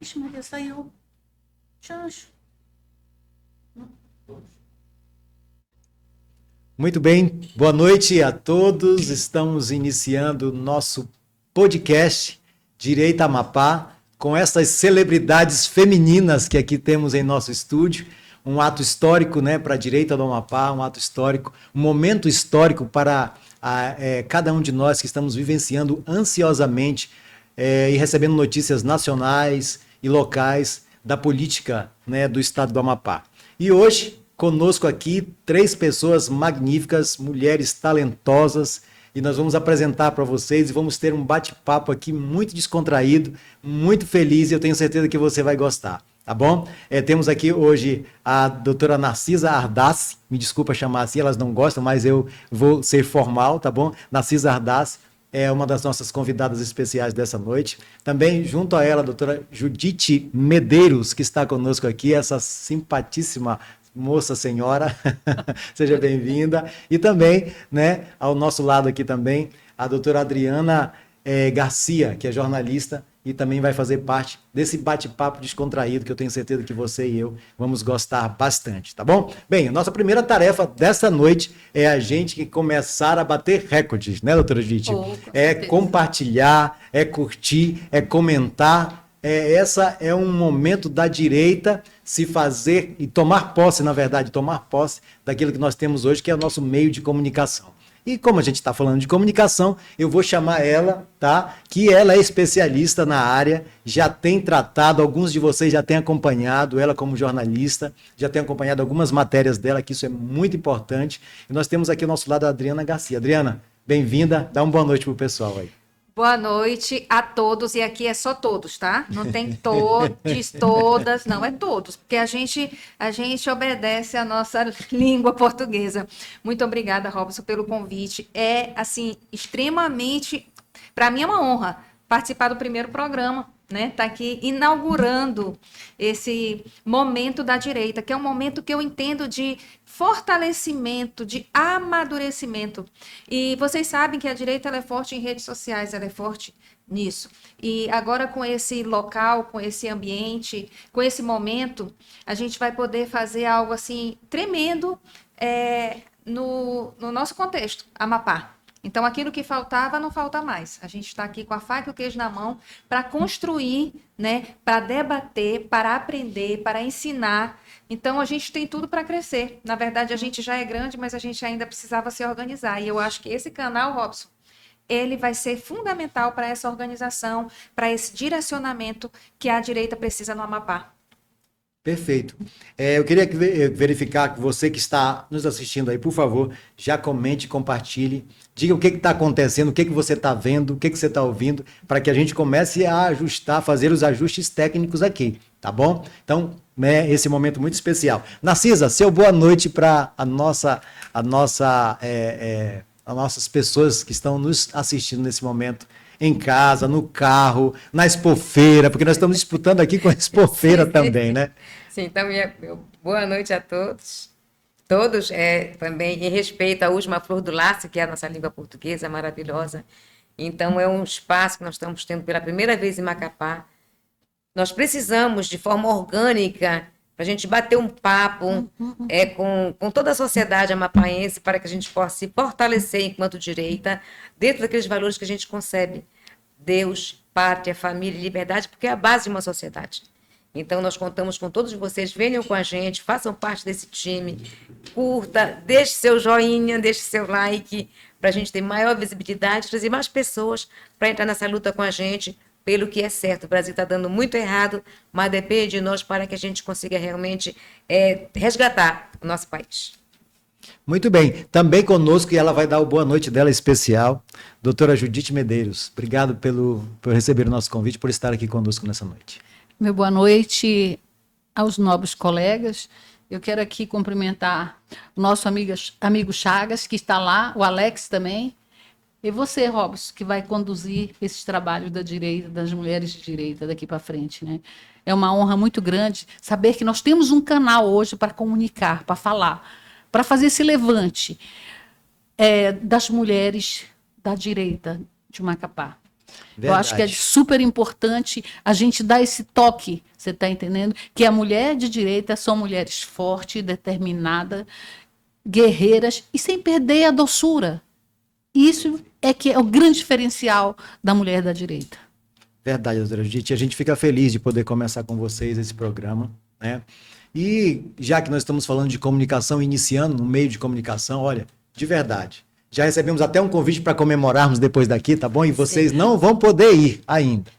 Ixi, Maria, saiu. Chancho. Muito bem, boa noite a todos. Estamos iniciando o nosso podcast Direita Amapá com essas celebridades femininas que aqui temos em nosso estúdio. Um ato histórico, né, para a direita do Amapá, um ato histórico, um momento histórico para cada um de nós que estamos vivenciando ansiosamente e recebendo notícias nacionais e locais da política, né, do estado do Amapá. E hoje, conosco aqui, 3 pessoas magníficas, mulheres talentosas, e nós vamos apresentar para vocês e vamos ter um bate-papo aqui muito descontraído, muito feliz, e eu tenho certeza que você vai gostar, tá bom? Temos aqui hoje a doutora Narcisa Ardassi, me desculpa chamar assim, elas não gostam, mas eu vou ser formal, tá bom? Narcisa Ardassi é uma das nossas convidadas especiais dessa noite. Também, junto a ela, a doutora Judite Medeiros, que está conosco aqui, essa simpatíssima moça senhora, seja bem-vinda. E também, né, ao nosso lado aqui também, a doutora Adriana Garcia, que é jornalista e também vai fazer parte desse bate-papo descontraído que eu tenho certeza que você e eu vamos gostar bastante, tá bom? Bem, a nossa primeira tarefa dessa noite é a gente que começar a bater recordes, né, doutora Judite? Compartilhar, curtir, comentar. Essa é um momento da direita se fazer e tomar posse, na verdade, tomar posse daquilo que nós temos hoje, que é o nosso meio de comunicação. E como a gente está falando de comunicação, eu vou chamar ela, tá? Que ela é especialista na área, já tem tratado, alguns de vocês já têm acompanhado ela como jornalista, já têm acompanhado algumas matérias dela, que isso é muito importante. E nós temos aqui ao nosso lado a Adriana Garcia. Adriana, bem-vinda, dá uma boa noite pro pessoal aí. Boa noite a todos, e aqui é só todos, tá? Não tem todos, todas, não, é todos, porque a gente obedece a nossa língua portuguesa. Muito obrigada, Robson, pelo convite. É, assim, extremamente, para mim é uma honra participar do primeiro programa, né? Tá aqui inaugurando esse momento da direita, que é um momento que eu entendo de fortalecimento, de amadurecimento. E vocês sabem que a direita ela é forte em redes sociais, ela é forte nisso. E agora com esse local, com esse ambiente, com esse momento, a gente vai poder fazer algo assim tremendo no nosso contexto, Amapá. Então, aquilo que faltava, não falta mais. A gente está aqui com a faca e o queijo na mão para construir, né, para debater, para aprender, para ensinar. Então, a gente tem tudo para crescer. Na verdade, a gente já é grande, mas a gente ainda precisava se organizar. E eu acho que esse canal, Robson, ele vai ser fundamental para essa organização, para esse direcionamento que a direita precisa no Amapá. Perfeito. Eu queria verificar que você que está nos assistindo aí, por favor, já comente, compartilhe, diga o que está acontecendo, o que você está vendo, o que você está ouvindo, para que a gente comece a ajustar, fazer os ajustes técnicos aqui, tá bom? Então, né, esse momento muito especial. Narcisa, seu boa noite para as nossas pessoas que estão nos assistindo nesse momento. Em casa, no carro, na expofeira, porque nós estamos disputando aqui com a expofeira também, né? Sim, então, boa noite a todos. Todos, também em respeito à última flor do laço, que é a nossa língua portuguesa maravilhosa. Então, é um espaço que nós estamos tendo pela primeira vez em Macapá. Nós precisamos, de forma orgânica, para a gente bater um papo com toda a sociedade amapaense, para que a gente possa se fortalecer enquanto direita, dentro daqueles valores que a gente concebe. Deus, pátria, família e liberdade, porque é a base de uma sociedade. Então, nós contamos com todos vocês, venham com a gente, façam parte desse time, curta, deixe seu joinha, deixe seu like, para a gente ter maior visibilidade, trazer mais pessoas para entrar nessa luta com a gente, pelo que é certo. O Brasil está dando muito errado, mas depende de nós para que a gente consiga realmente resgatar o nosso país. Muito bem. Também conosco, e ela vai dar o boa noite dela especial, doutora Judite Medeiros. Obrigado por receber o nosso convite, por estar aqui conosco nessa noite. Meu boa noite aos nobres colegas. Eu quero aqui cumprimentar o nosso amigo Chagas, que está lá, o Alex também, e você, Robson, que vai conduzir esses trabalhos da direita, das mulheres de direita daqui para frente, né? É uma honra muito grande saber que nós temos um canal hoje para comunicar, para falar, para fazer esse levante das mulheres da direita de Macapá. Eu acho que é super importante a gente dar esse toque, você está entendendo? Que a mulher de direita são mulheres fortes, determinadas, guerreiras e sem perder a doçura. Isso é que é o grande diferencial da mulher da direita. Verdade, doutora Judite. A gente fica feliz de poder começar com vocês esse programa, né? E já que nós estamos falando de comunicação, iniciando no meio de comunicação, olha, de verdade, já recebemos até um convite para comemorarmos depois daqui, tá bom? E vocês não vão poder ir ainda.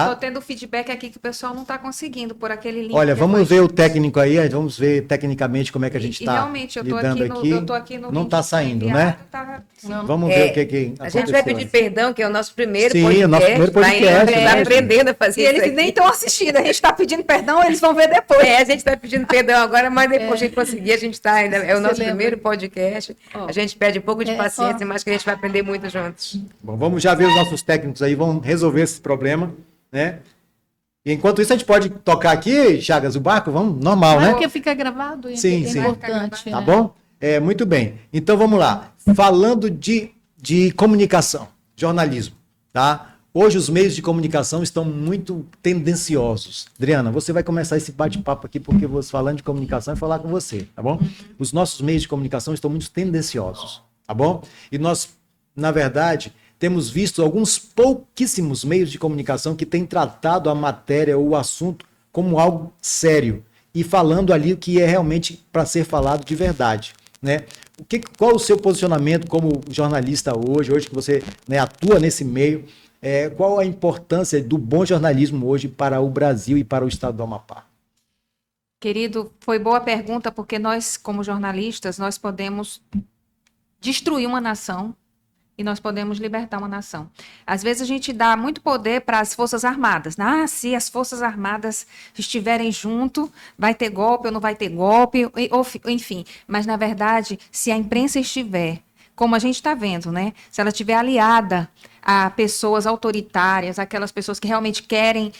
Tô tendo feedback aqui que o pessoal não está conseguindo por aquele link. Olha, vamos ver o técnico aí, vamos ver tecnicamente como é que a gente está lidando aqui. Eu tô aqui no não está saindo, enviado, né? Vamos ver o que aconteceu. A gente vai pedir perdão, que é o nosso primeiro Sim, podcast. o nosso primeiro podcast. Está aprendendo a fazer E isso eles aqui. nem estão assistindo, a gente está pedindo perdão, eles vão ver depois. A gente está pedindo perdão agora, mas depois a gente conseguir, a gente está ainda. É o nosso lembra? primeiro podcast. A gente pede um pouco de paciência, mas que a gente vai aprender muito juntos. Bom, vamos já ver os nossos técnicos aí, vão resolver esse problema, né? E enquanto isso, a gente pode tocar aqui, Chagas, o barco? Vamos, normal, Mas né? porque fica gravado, Sim, é sim. importante. Tá né? bom? Muito bem. Então vamos lá. Falando de comunicação, jornalismo, tá? Hoje os meios de comunicação estão muito tendenciosos. Adriana, você vai começar esse bate-papo aqui porque eu vou falando de comunicação e falar com você, tá bom? Os nossos meios de comunicação estão muito tendenciosos, tá bom? E nós, na verdade, temos visto alguns pouquíssimos meios de comunicação que têm tratado a matéria ou o assunto como algo sério e falando ali o que é realmente para ser falado de verdade, né? Qual o seu posicionamento como jornalista hoje que você, né, atua nesse meio? Qual a importância do bom jornalismo hoje para o Brasil e para o estado do Amapá? Querido, foi boa pergunta, porque nós, como jornalistas, nós podemos destruir uma nação e nós podemos libertar uma nação. Às vezes a gente dá muito poder para as Forças Armadas. Se as Forças Armadas estiverem junto, vai ter golpe ou não vai ter golpe, enfim. Mas, na verdade, se a imprensa estiver, como a gente está vendo, né? Se ela estiver aliada a pessoas autoritárias, aquelas pessoas que realmente querem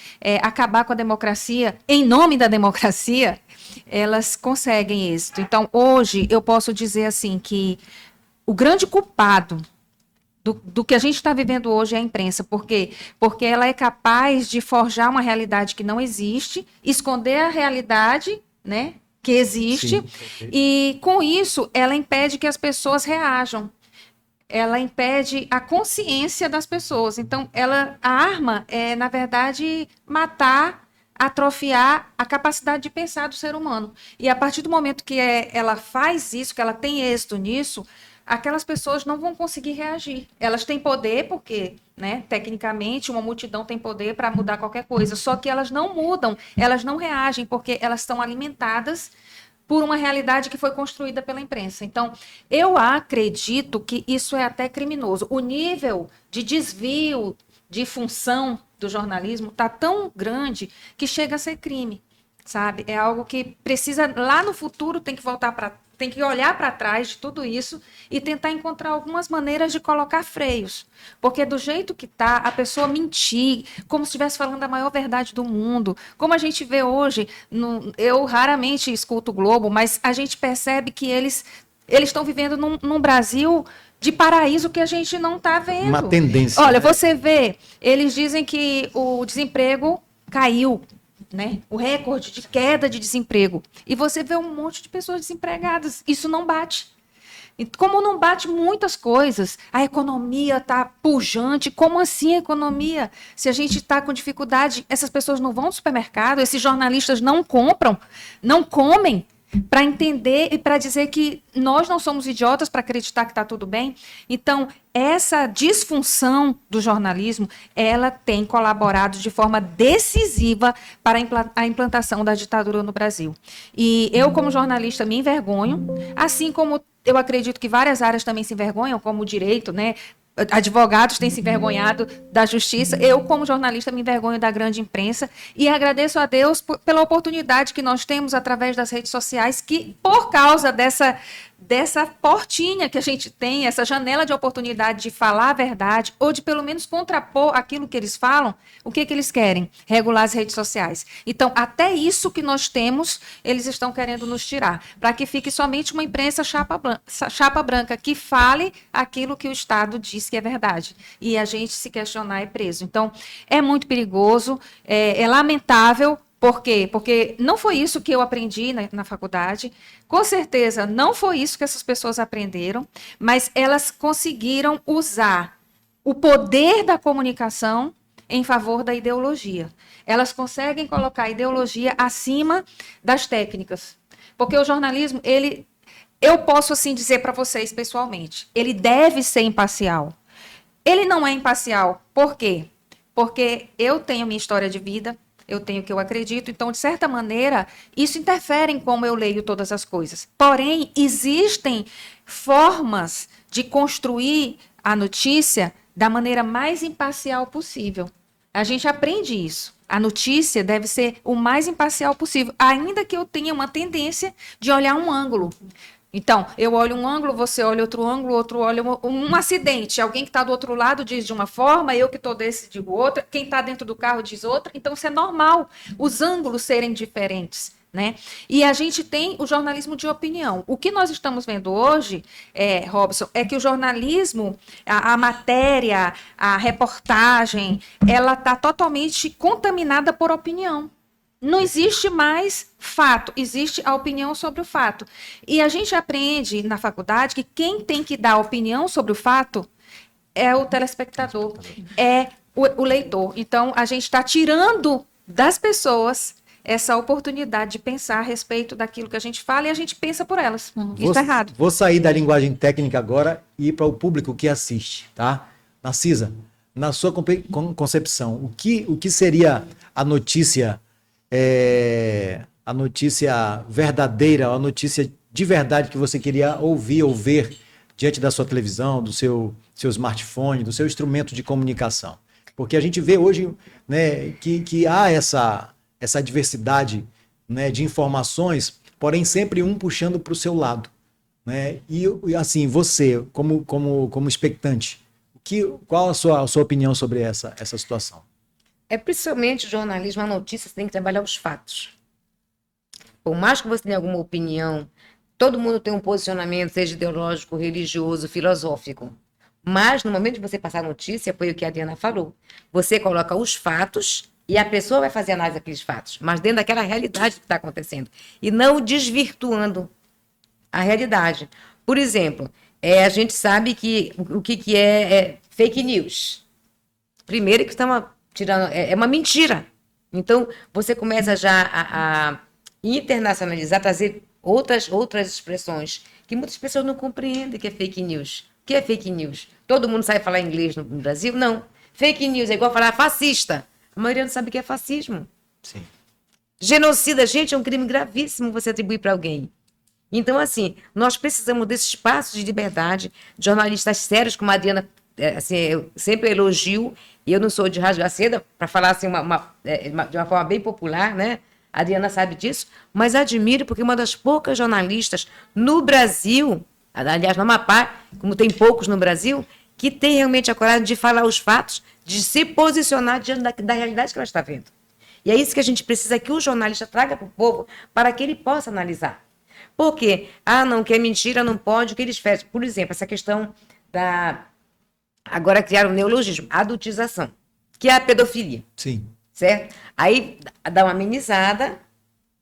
acabar com a democracia, em nome da democracia, elas conseguem êxito. Então, hoje, eu posso dizer assim que o grande culpado do que a gente está vivendo hoje é a imprensa. Por quê? Porque ela é capaz de forjar uma realidade que não existe, esconder a realidade, né, que existe, Sim, e com isso ela impede que as pessoas reajam. Ela impede a consciência das pessoas. Então, a arma é, na verdade, matar, atrofiar a capacidade de pensar do ser humano. E a partir do momento que ela faz isso, que ela tem êxito nisso, aquelas pessoas não vão conseguir reagir. Elas têm poder, porque, né, tecnicamente, uma multidão tem poder para mudar qualquer coisa, só que elas não mudam, elas não reagem, porque elas estão alimentadas por uma realidade que foi construída pela imprensa. Então, eu acredito que isso é até criminoso. O nível de desvio de função do jornalismo está tão grande que chega a ser crime, sabe? É algo que precisa, lá no futuro, tem que olhar para trás de tudo isso e tentar encontrar algumas maneiras de colocar freios. Porque do jeito que está, a pessoa mentir, como se estivesse falando a maior verdade do mundo. Como a gente vê hoje, eu raramente escuto o Globo, mas a gente percebe que eles estão vivendo num Brasil de paraíso que a gente não está vendo. Uma tendência. Olha, né? você vê, eles dizem que o desemprego caiu, né? O recorde de queda de desemprego. E você vê um monte de pessoas desempregadas. Isso não bate. E como não bate muitas coisas, a economia está pujante. Como assim a economia? Se a gente está com dificuldade, essas pessoas não vão ao supermercado, esses jornalistas não compram, não comem, para entender e para dizer que nós não somos idiotas para acreditar que está tudo bem. Então, essa disfunção do jornalismo, ela tem colaborado de forma decisiva para a implantação da ditadura no Brasil. E eu, como jornalista, me envergonho, assim como eu acredito que várias áreas também se envergonham, como o direito, né? Advogados têm se envergonhado da justiça. Eu, como jornalista, me envergonho da grande imprensa e agradeço a Deus pela oportunidade que nós temos através das redes sociais, que, por causa dessa portinha que a gente tem, essa janela de oportunidade de falar a verdade, ou de pelo menos contrapor aquilo que eles falam, o que eles querem? Regular as redes sociais. Então, até isso que nós temos, eles estão querendo nos tirar, para que fique somente uma imprensa chapa branca, que fale aquilo que o Estado diz que é verdade. E a gente se questionar é preso. Então, é muito perigoso, é lamentável. Por quê? Porque não foi isso que eu aprendi na faculdade, com certeza não foi isso que essas pessoas aprenderam, mas elas conseguiram usar o poder da comunicação em favor da ideologia. Elas conseguem colocar a ideologia acima das técnicas, porque o jornalismo, eu posso assim dizer para vocês pessoalmente, ele deve ser imparcial. Ele não é imparcial, por quê? Porque eu tenho minha história de vida, eu tenho o que eu acredito, então, de certa maneira, isso interfere em como eu leio todas as coisas. Porém, existem formas de construir a notícia da maneira mais imparcial possível. A gente aprende isso. A notícia deve ser o mais imparcial possível, ainda que eu tenha uma tendência de olhar um ângulo. Então, eu olho um ângulo, você olha outro ângulo, outro olha um acidente. Alguém que está do outro lado diz de uma forma, eu que estou desse digo outra, quem está dentro do carro diz outra. Então, isso é normal, os ângulos serem diferentes, né? E a gente tem o jornalismo de opinião. O que nós estamos vendo hoje, Robson, é que o jornalismo, a matéria, a reportagem, ela está totalmente contaminada por opinião. Não existe mais fato, existe a opinião sobre o fato. E a gente aprende na faculdade que quem tem que dar opinião sobre o fato é o telespectador, é o leitor. Então, a gente está tirando das pessoas essa oportunidade de pensar a respeito daquilo que a gente fala e a gente pensa por elas. Isso é errado. Vou sair da linguagem técnica agora e ir para o público que assiste, tá? Narcisa, na sua concepção, o que seria a notícia verdadeira, a notícia de verdade que você queria ouvir ou ver diante da sua televisão, do seu smartphone, do seu instrumento de comunicação? Porque a gente vê hoje, né, que há essa diversidade, né, de informações, porém sempre um puxando para o seu lado, né? E assim, você, como expectante, qual a sua opinião sobre essa situação? Principalmente o jornalismo, a notícia, você tem que trabalhar os fatos. Por mais que você tenha alguma opinião, todo mundo tem um posicionamento, seja ideológico, religioso, filosófico. Mas no momento de você passar a notícia, foi o que a Diana falou. Você coloca os fatos e a pessoa vai fazer análise daqueles fatos, mas dentro daquela realidade que está acontecendo. E não desvirtuando a realidade. Por exemplo, a gente sabe que o que é fake news. Primeiro que estamos tirando, é uma mentira. Então, você começa já a internacionalizar, trazer outras expressões que muitas pessoas não compreendem que é fake news. O que é fake news? Todo mundo sabe falar inglês no Brasil? Não. Fake news é igual falar fascista. A maioria não sabe o que é fascismo. Sim. Genocida, gente, é um crime gravíssimo você atribuir para alguém. Então, assim, nós precisamos desse espaço de liberdade, de jornalistas sérios, como a Diana, assim, eu sempre elogio, e eu não sou de rasgar seda, para falar assim, de uma forma bem popular, né? A Diana sabe disso, mas admiro porque uma das poucas jornalistas no Brasil, aliás, no Amapá, como tem poucos no Brasil, que tem realmente a coragem de falar os fatos, de se posicionar diante da realidade que ela está vendo. E é isso que a gente precisa que o jornalista traga para o povo, para que ele possa analisar. Por quê? Não, que é mentira, não pode, o que eles fazem? Por exemplo, essa questão agora criaram um neologismo, adultização, que é a pedofilia. Sim. Certo? Aí dá uma amenizada,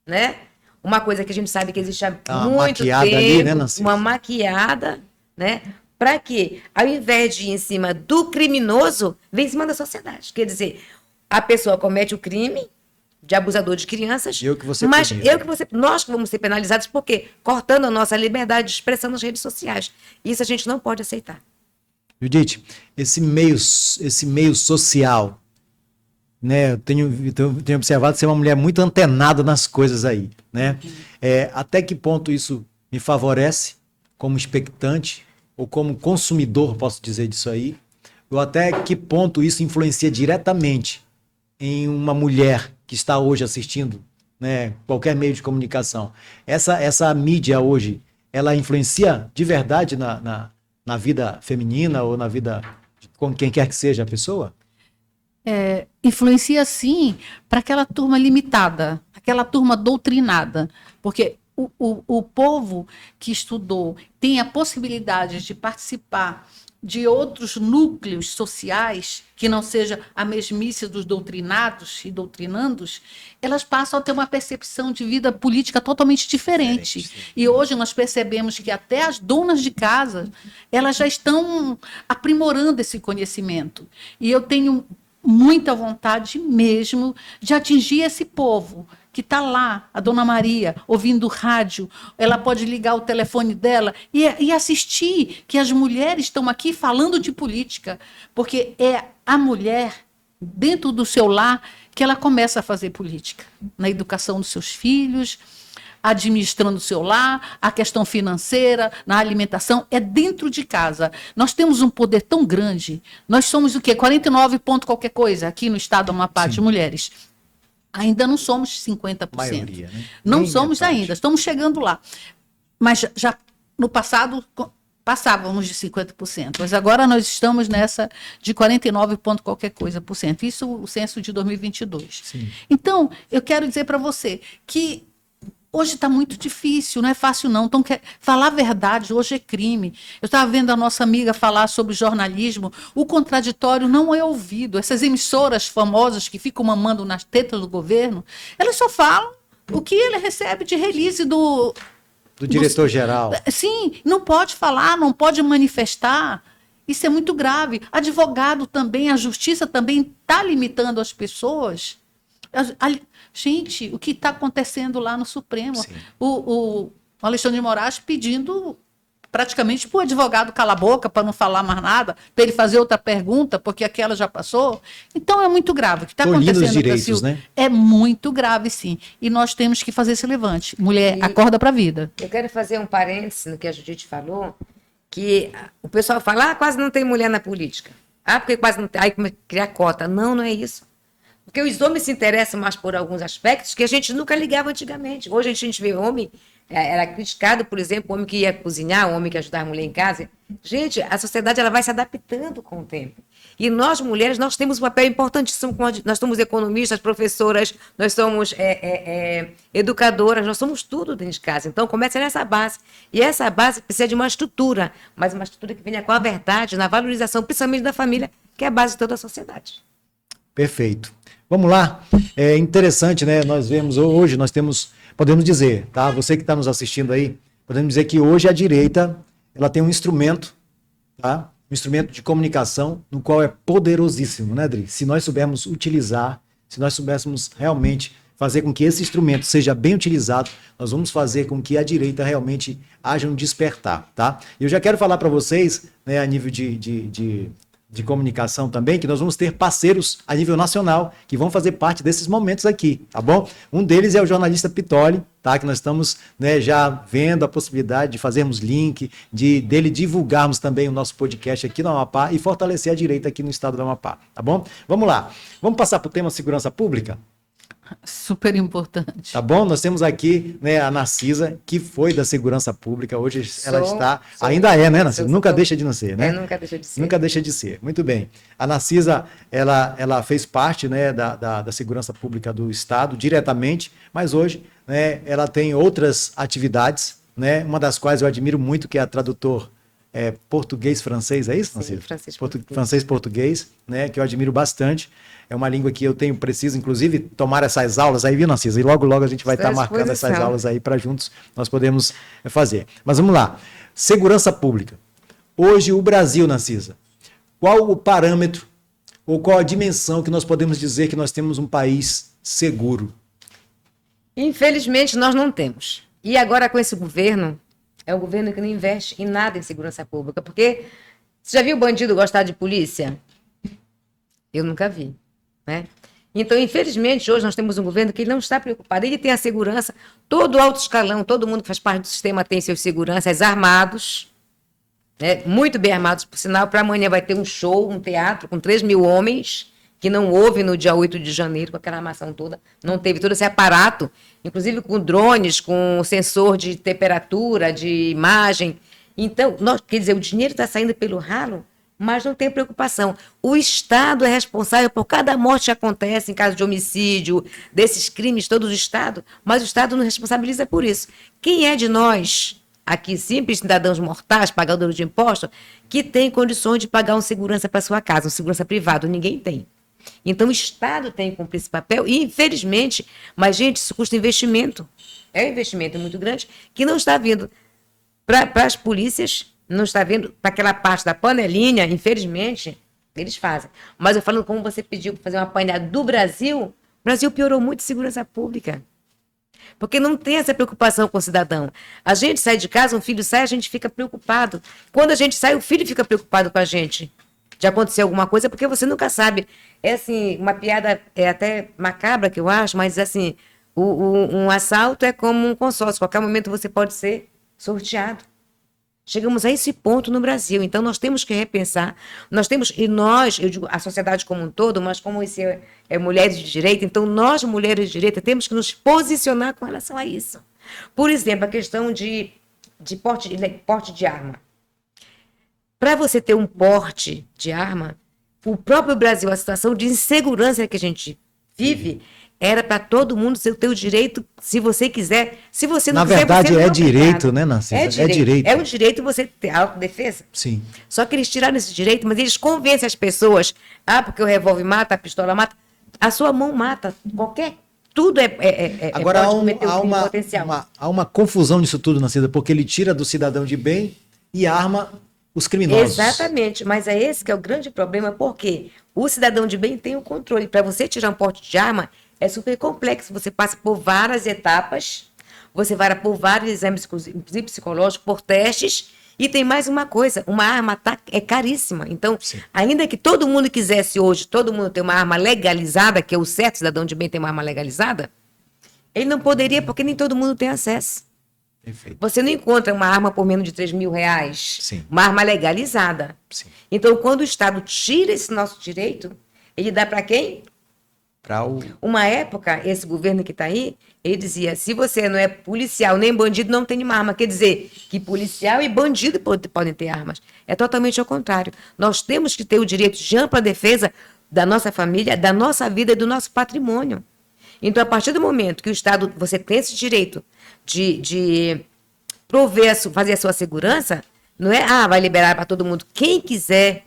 né? Uma coisa que a gente sabe que existe há muito tempo, ali, né, Nancy? Uma maquiada, né? Para que, ao invés de ir em cima do criminoso, vem em cima da sociedade. Quer dizer, a pessoa comete o crime de abusador de crianças, nós que vamos ser penalizados, por quê? Cortando a nossa liberdade de expressão nas redes sociais. Isso a gente não pode aceitar. Judite, esse meio social, né? Eu tenho observado ser uma mulher muito antenada nas coisas aí, né? Até que ponto isso me favorece como expectante ou como consumidor, posso dizer disso aí, ou até que ponto isso influencia diretamente em uma mulher que está hoje assistindo, né, qualquer meio de comunicação. Essa mídia hoje, ela influencia de verdade na vida feminina ou na vida de quem quer que seja a pessoa? Influencia sim para aquela turma limitada, aquela turma doutrinada, porque o povo que estudou tem a possibilidade de participar de outros núcleos sociais, que não seja a mesmice dos doutrinados e doutrinandos, elas passam a ter uma percepção de vida política totalmente diferente. E hoje nós percebemos que até as donas de casa, elas já estão aprimorando esse conhecimento. E eu tenho muita vontade mesmo de atingir esse povo que está lá, a Dona Maria, ouvindo rádio, ela pode ligar o telefone dela e assistir que as mulheres estão aqui falando de política, porque é a mulher, dentro do seu lar, que ela começa a fazer política, na educação dos seus filhos, administrando o seu lar, a questão financeira, na alimentação, é dentro de casa. Nós temos um poder tão grande, nós somos o quê? 49 ponto qualquer coisa aqui no estado do Amapá de mulheres. Ainda não somos 50%. Maioria, né? Não Nem somos metade. ainda, estamos chegando lá. Mas já no passado passávamos de 50%, mas agora nós estamos nessa de 49 ponto qualquer coisa por cento. Isso o censo de 2022. Sim. Então, eu quero dizer para você que hoje está muito difícil, não é fácil não. Então, falar a verdade hoje é crime. Eu estava vendo a nossa amiga falar sobre jornalismo. O contraditório não é ouvido. Essas emissoras famosas que ficam mamando nas tetas do governo, elas só falam o que ele recebe de release do diretor-geral. Sim, não pode falar, não pode manifestar. Isso é muito grave. Advogado também, a justiça também está limitando as pessoas. Gente, o que está acontecendo lá no Supremo? O Alexandre de Moraes pedindo praticamente para o advogado calar a boca, para não falar mais nada, para ele fazer outra pergunta, porque aquela já passou. Então é muito grave. O que está acontecendo os direitos, no Brasil né? é muito grave, sim. E nós temos que fazer esse levante. Mulher, acorda para a vida. Eu quero fazer um parêntese no que a Judite falou, que o pessoal fala, quase não tem mulher na política. Porque quase não tem. Aí criar cota. Não, não é isso. Porque os homens se interessam mais por alguns aspectos que a gente nunca ligava antigamente. Hoje a gente vê homem, era criticado, por exemplo, o homem que ia cozinhar, o homem que ia ajudar a mulher em casa. Gente, a sociedade ela vai se adaptando com o tempo. E nós, mulheres, nós temos um papel importantíssimo. Nós somos economistas, professoras, nós somos educadoras, nós somos tudo dentro de casa. Então, começa nessa base. E essa base precisa de uma estrutura, mas uma estrutura que venha com a verdade, na valorização, principalmente da família, que é a base de toda a sociedade. Perfeito. Vamos lá. É interessante, né? Nós vemos hoje, podemos dizer, tá? Você que está nos assistindo aí, podemos dizer que hoje a direita, ela tem um instrumento, tá? Um instrumento de comunicação, no qual é poderosíssimo, né, Adri? Se nós soubermos utilizar, se nós soubéssemos realmente fazer com que esse instrumento seja bem utilizado, nós vamos fazer com que a direita realmente haja um despertar, tá? E eu já quero falar para vocês, né, a nível de comunicação também, que nós vamos ter parceiros a nível nacional que vão fazer parte desses momentos aqui, tá bom? Um deles é o jornalista Pitoli, tá? Que nós estamos, né, já vendo a possibilidade de fazermos link, dele divulgarmos também o nosso podcast aqui no Amapá e fortalecer a direita aqui no estado do Amapá, tá bom? Vamos lá. Vamos passar para o tema segurança pública? Super importante. Tá bom? Nós temos aqui, né, a Narcisa, que foi da segurança pública, hoje ela está, ainda é, né, Narcisa? Nunca deixa de não ser, né? Nunca deixa de ser. Nunca deixa de ser, muito bem. A Narcisa, ela fez parte, né, da segurança pública do estado, diretamente, mas hoje, né, ela tem outras atividades, né, uma das quais eu admiro muito, que é a tradutor português-francês, é isso, Narcisa? Sim, francês-português, né, que eu admiro bastante. É uma língua que eu preciso, inclusive, tomar essas aulas aí, viu, Narcisa? E logo, logo a gente vai estar marcando essas aulas aí para juntos nós podermos fazer. Mas vamos lá. Segurança pública. Hoje, o Brasil, Narcisa, qual o parâmetro ou qual a dimensão que nós podemos dizer que nós temos um país seguro? Infelizmente, nós não temos. E agora, com esse governo, é o governo que não investe em nada em segurança pública. Porque você já viu bandido gostar de polícia? Eu nunca vi. Né? Então, infelizmente, hoje nós temos um governo que não está preocupado. Ele tem a segurança, todo o alto escalão, todo mundo que faz parte do sistema tem seus seguranças armados, né? Muito bem armados, por sinal. Para amanhã vai ter um show, um teatro com 3.000 homens que não houve no dia 8 de janeiro, com aquela armação toda, não teve todo esse aparato, inclusive com drones, com sensor de temperatura, de imagem. Então, quer dizer, o dinheiro está saindo pelo ralo, mas não tem preocupação. O Estado é responsável por cada morte que acontece em caso de homicídio, desses crimes, todo o Estado, mas o Estado não responsabiliza por isso. Quem é de nós, aqui, simples cidadãos mortais, pagadores de impostos, que tem condições de pagar um segurança para sua casa, um segurança privado? Ninguém tem. Então, o Estado tem que cumprir esse papel e, infelizmente, mas, gente, isso custa investimento. É um investimento muito grande que não está vindo para as polícias, não está vindo para aquela parte da panelinha, infelizmente, eles fazem. Mas eu falando como você pediu para fazer uma apanhada do Brasil, o Brasil piorou muito a segurança pública. Porque não tem essa preocupação com o cidadão. A gente sai de casa, um filho sai, a gente fica preocupado. Quando a gente sai, o filho fica preocupado com a gente. De acontecer alguma coisa, porque você nunca sabe. É assim, uma piada é até macabra, que eu acho, mas assim, um assalto é como um consórcio. Qualquer momento você pode ser sorteado. Chegamos a esse ponto no Brasil, então nós temos que repensar. Nós temos, e nós, eu digo a sociedade como um todo, mas como esse é mulheres de direita, então nós, mulheres de direita, temos que nos posicionar com relação a isso. Por exemplo, a questão de porte de arma. Para você ter um porte de arma, o próprio Brasil, a situação de insegurança que a gente vive, era para todo mundo ter o direito, se você quiser. Se você não quiser, verdade, você não é direito, né, Narcisa? É direito. É um direito você ter autodefesa. Sim. Só que eles tiraram esse direito, mas eles convencem as pessoas. Porque o revólver mata, a pistola mata. A sua mão mata. Tudo Agora, pode cometer um crime potencial. há uma confusão nisso tudo, Narcisa, porque ele tira do cidadão de bem e arma os criminosos. Exatamente, mas é esse que é o grande problema, porque o cidadão de bem tem o controle. Para você tirar um porte de arma, é super complexo. Você passa por várias etapas, você vai por vários exames, inclusive psicológicos, por testes, e tem mais uma coisa, uma arma é caríssima. Então, sim, ainda que todo mundo quisesse hoje, todo mundo ter uma arma legalizada, que é o certo, cidadão de bem ter uma arma legalizada, ele não poderia, porque nem todo mundo tem acesso. Perfeito. Você não encontra uma arma por menos de R$3.000, sim, uma arma legalizada. Sim. Então, quando o Estado tira esse nosso direito, ele dá para quem? Uma época, esse governo que está aí, ele dizia, se você não é policial nem bandido, não tem uma arma. Quer dizer, que policial e bandido podem ter armas. É totalmente ao contrário. Nós temos que ter o direito de ampla defesa da nossa família, da nossa vida e do nosso patrimônio. Então, a partir do momento que o Estado, você tem esse direito de prover, fazer a sua segurança, não é, vai liberar para todo mundo. Quem quiser,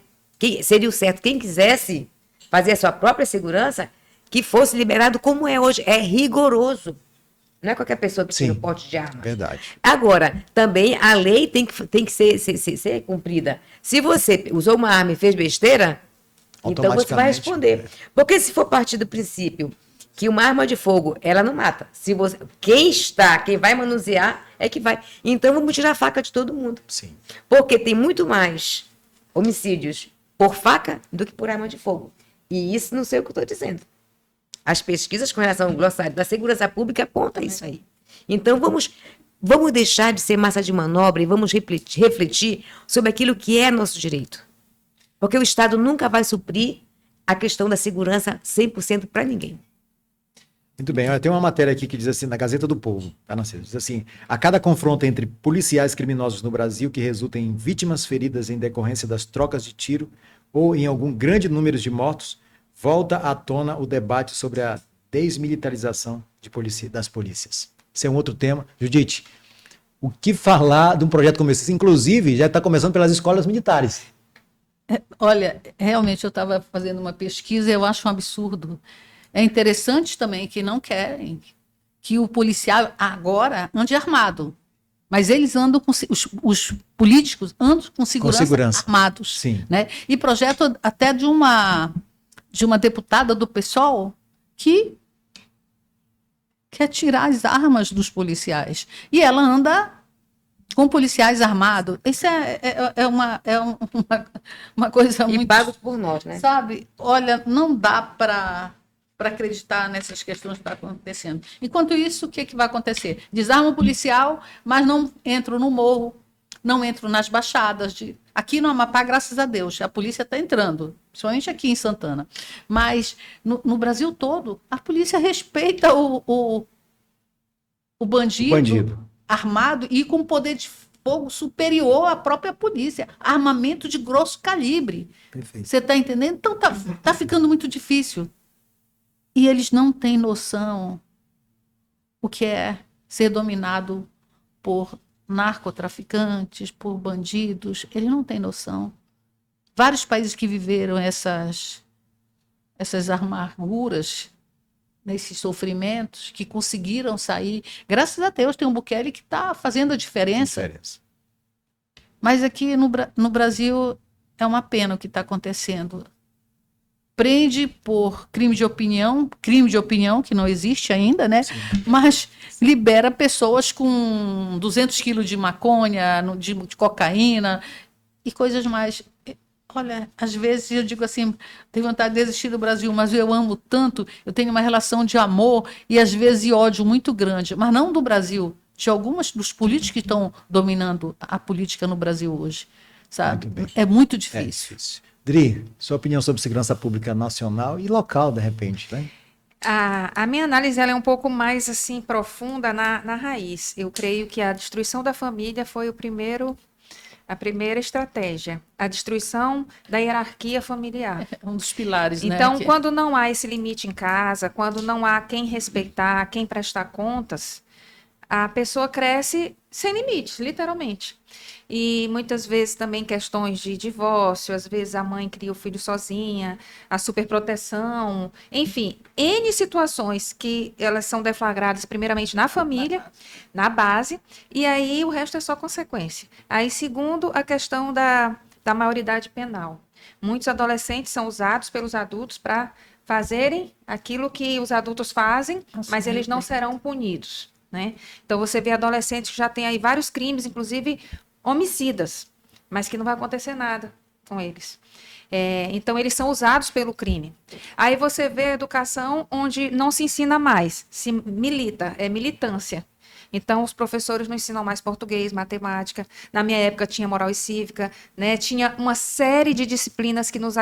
seria o certo, quem quisesse fazer a sua própria segurança, que fosse liberado como é hoje. É rigoroso. Não é qualquer pessoa que tem o porte de arma. Verdade. Agora, também a lei tem que ser cumprida. Se você usou uma arma e fez besteira, então você vai responder. Porque se for partir do princípio que uma arma de fogo, ela não mata. Quem vai manusear é que vai. Então vamos tirar a faca de todo mundo. Sim. Porque tem muito mais homicídios por faca do que por arma de fogo. E isso não sei o que eu estou dizendo. As pesquisas com relação ao glossário da segurança pública apontam isso aí. Então, vamos deixar de ser massa de manobra e vamos refletir sobre aquilo que é nosso direito. Porque o Estado nunca vai suprir a questão da segurança 100% para ninguém. Muito bem, tem uma matéria aqui que diz assim, na Gazeta do Povo, tá, Narciso? Diz assim, a cada confronto entre policiais criminosos no Brasil que resulta em vítimas feridas em decorrência das trocas de tiro ou em algum grande número de mortos, volta à tona o debate sobre a desmilitarização das polícias. Esse é um outro tema. Judite, o que falar de um projeto como esse? Inclusive, já está começando pelas escolas militares. Olha, realmente eu estava fazendo uma pesquisa e eu acho um absurdo. É interessante também que não querem que o policial agora ande armado. Mas eles andam com os políticos andam com segurança armados. Sim. Né? E projeto até de uma deputada do PSOL que quer tirar as armas dos policiais. E ela anda com policiais armados. Isso é uma coisa muito... E pagos por nós, né? Sabe? Olha, não dá para acreditar nessas questões que estão acontecendo. Enquanto isso, o que vai acontecer? Desarma o policial, mas não entro no morro, não entro nas baixadas. Aqui no Amapá, graças a Deus, a polícia está entrando, principalmente aqui em Santana. Mas no Brasil todo, a polícia respeita o bandido armado e com poder de fogo superior à própria polícia. Armamento de grosso calibre. Perfeito. Você está entendendo? Então tá ficando muito difícil. E eles não têm noção o que é ser dominado por narcotraficantes, por bandidos. Eles não têm noção. Vários países que viveram essas amarguras, nesses sofrimentos, que conseguiram sair. Graças a Deus tem um Bukele que está fazendo a diferença. Mas aqui no Brasil é uma pena o que está acontecendo. Prende por crime de opinião que não existe ainda, né? Sim. Mas libera pessoas com 200 quilos de maconha, de cocaína e coisas mais. Olha, às vezes eu digo assim, tenho vontade de desistir do Brasil, mas eu amo tanto, eu tenho uma relação de amor e às vezes de ódio muito grande, mas não do Brasil, de alguns dos políticos que estão dominando a política no Brasil hoje, sabe? É muito difícil. Dri, sua opinião sobre segurança pública nacional e local, de repente, né? A minha análise ela é um pouco mais assim profunda na raiz. Eu creio que a destruição da família foi a primeira estratégia, a destruição da hierarquia familiar. É um dos pilares, né? Então, quando não há esse limite em casa, quando não há quem respeitar, quem prestar contas, a pessoa cresce sem limites, literalmente. E muitas vezes também questões de divórcio, às vezes a mãe cria o filho sozinha, a superproteção, enfim, N situações que elas são deflagradas primeiramente na família, na base, e aí o resto é só consequência. Aí, segundo, a questão da maioridade penal. Muitos adolescentes são usados pelos adultos para fazerem aquilo que os adultos fazem, mas eles não serão punidos, né? Então, você vê adolescentes que já têm aí vários crimes, inclusive homicidas, mas que não vai acontecer nada com eles. Então, eles são usados pelo crime. Aí você vê a educação onde não se ensina mais, se milita, é militância. Então, os professores não ensinam mais português, matemática. Na minha época tinha moral e cívica, né? Tinha uma série de disciplinas que nos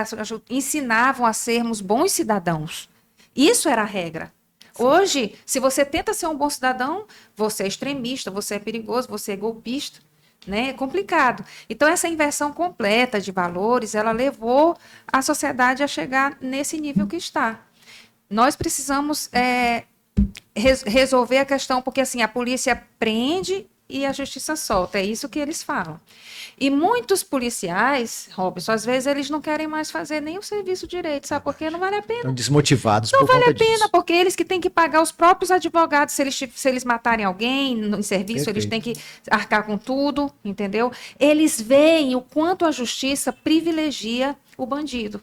ensinavam a sermos bons cidadãos. Isso era a regra. Hoje, se você tenta ser um bom cidadão, você é extremista, você é perigoso, você é golpista, né? É complicado. Então, essa inversão completa de valores, ela levou a sociedade a chegar nesse nível que está. Nós precisamos resolver a questão, porque assim, a polícia prende e a justiça solta, é isso que eles falam. E muitos policiais, Robson, às vezes eles não querem mais fazer nem o serviço direito, sabe por quê? Não vale a pena. Estão desmotivados não por vale conta a pena, disso. porque eles que têm que pagar os próprios advogados, se eles matarem alguém em serviço, Perfeito. eles têm que arcar com tudo, entendeu? Eles veem o quanto a justiça privilegia o bandido.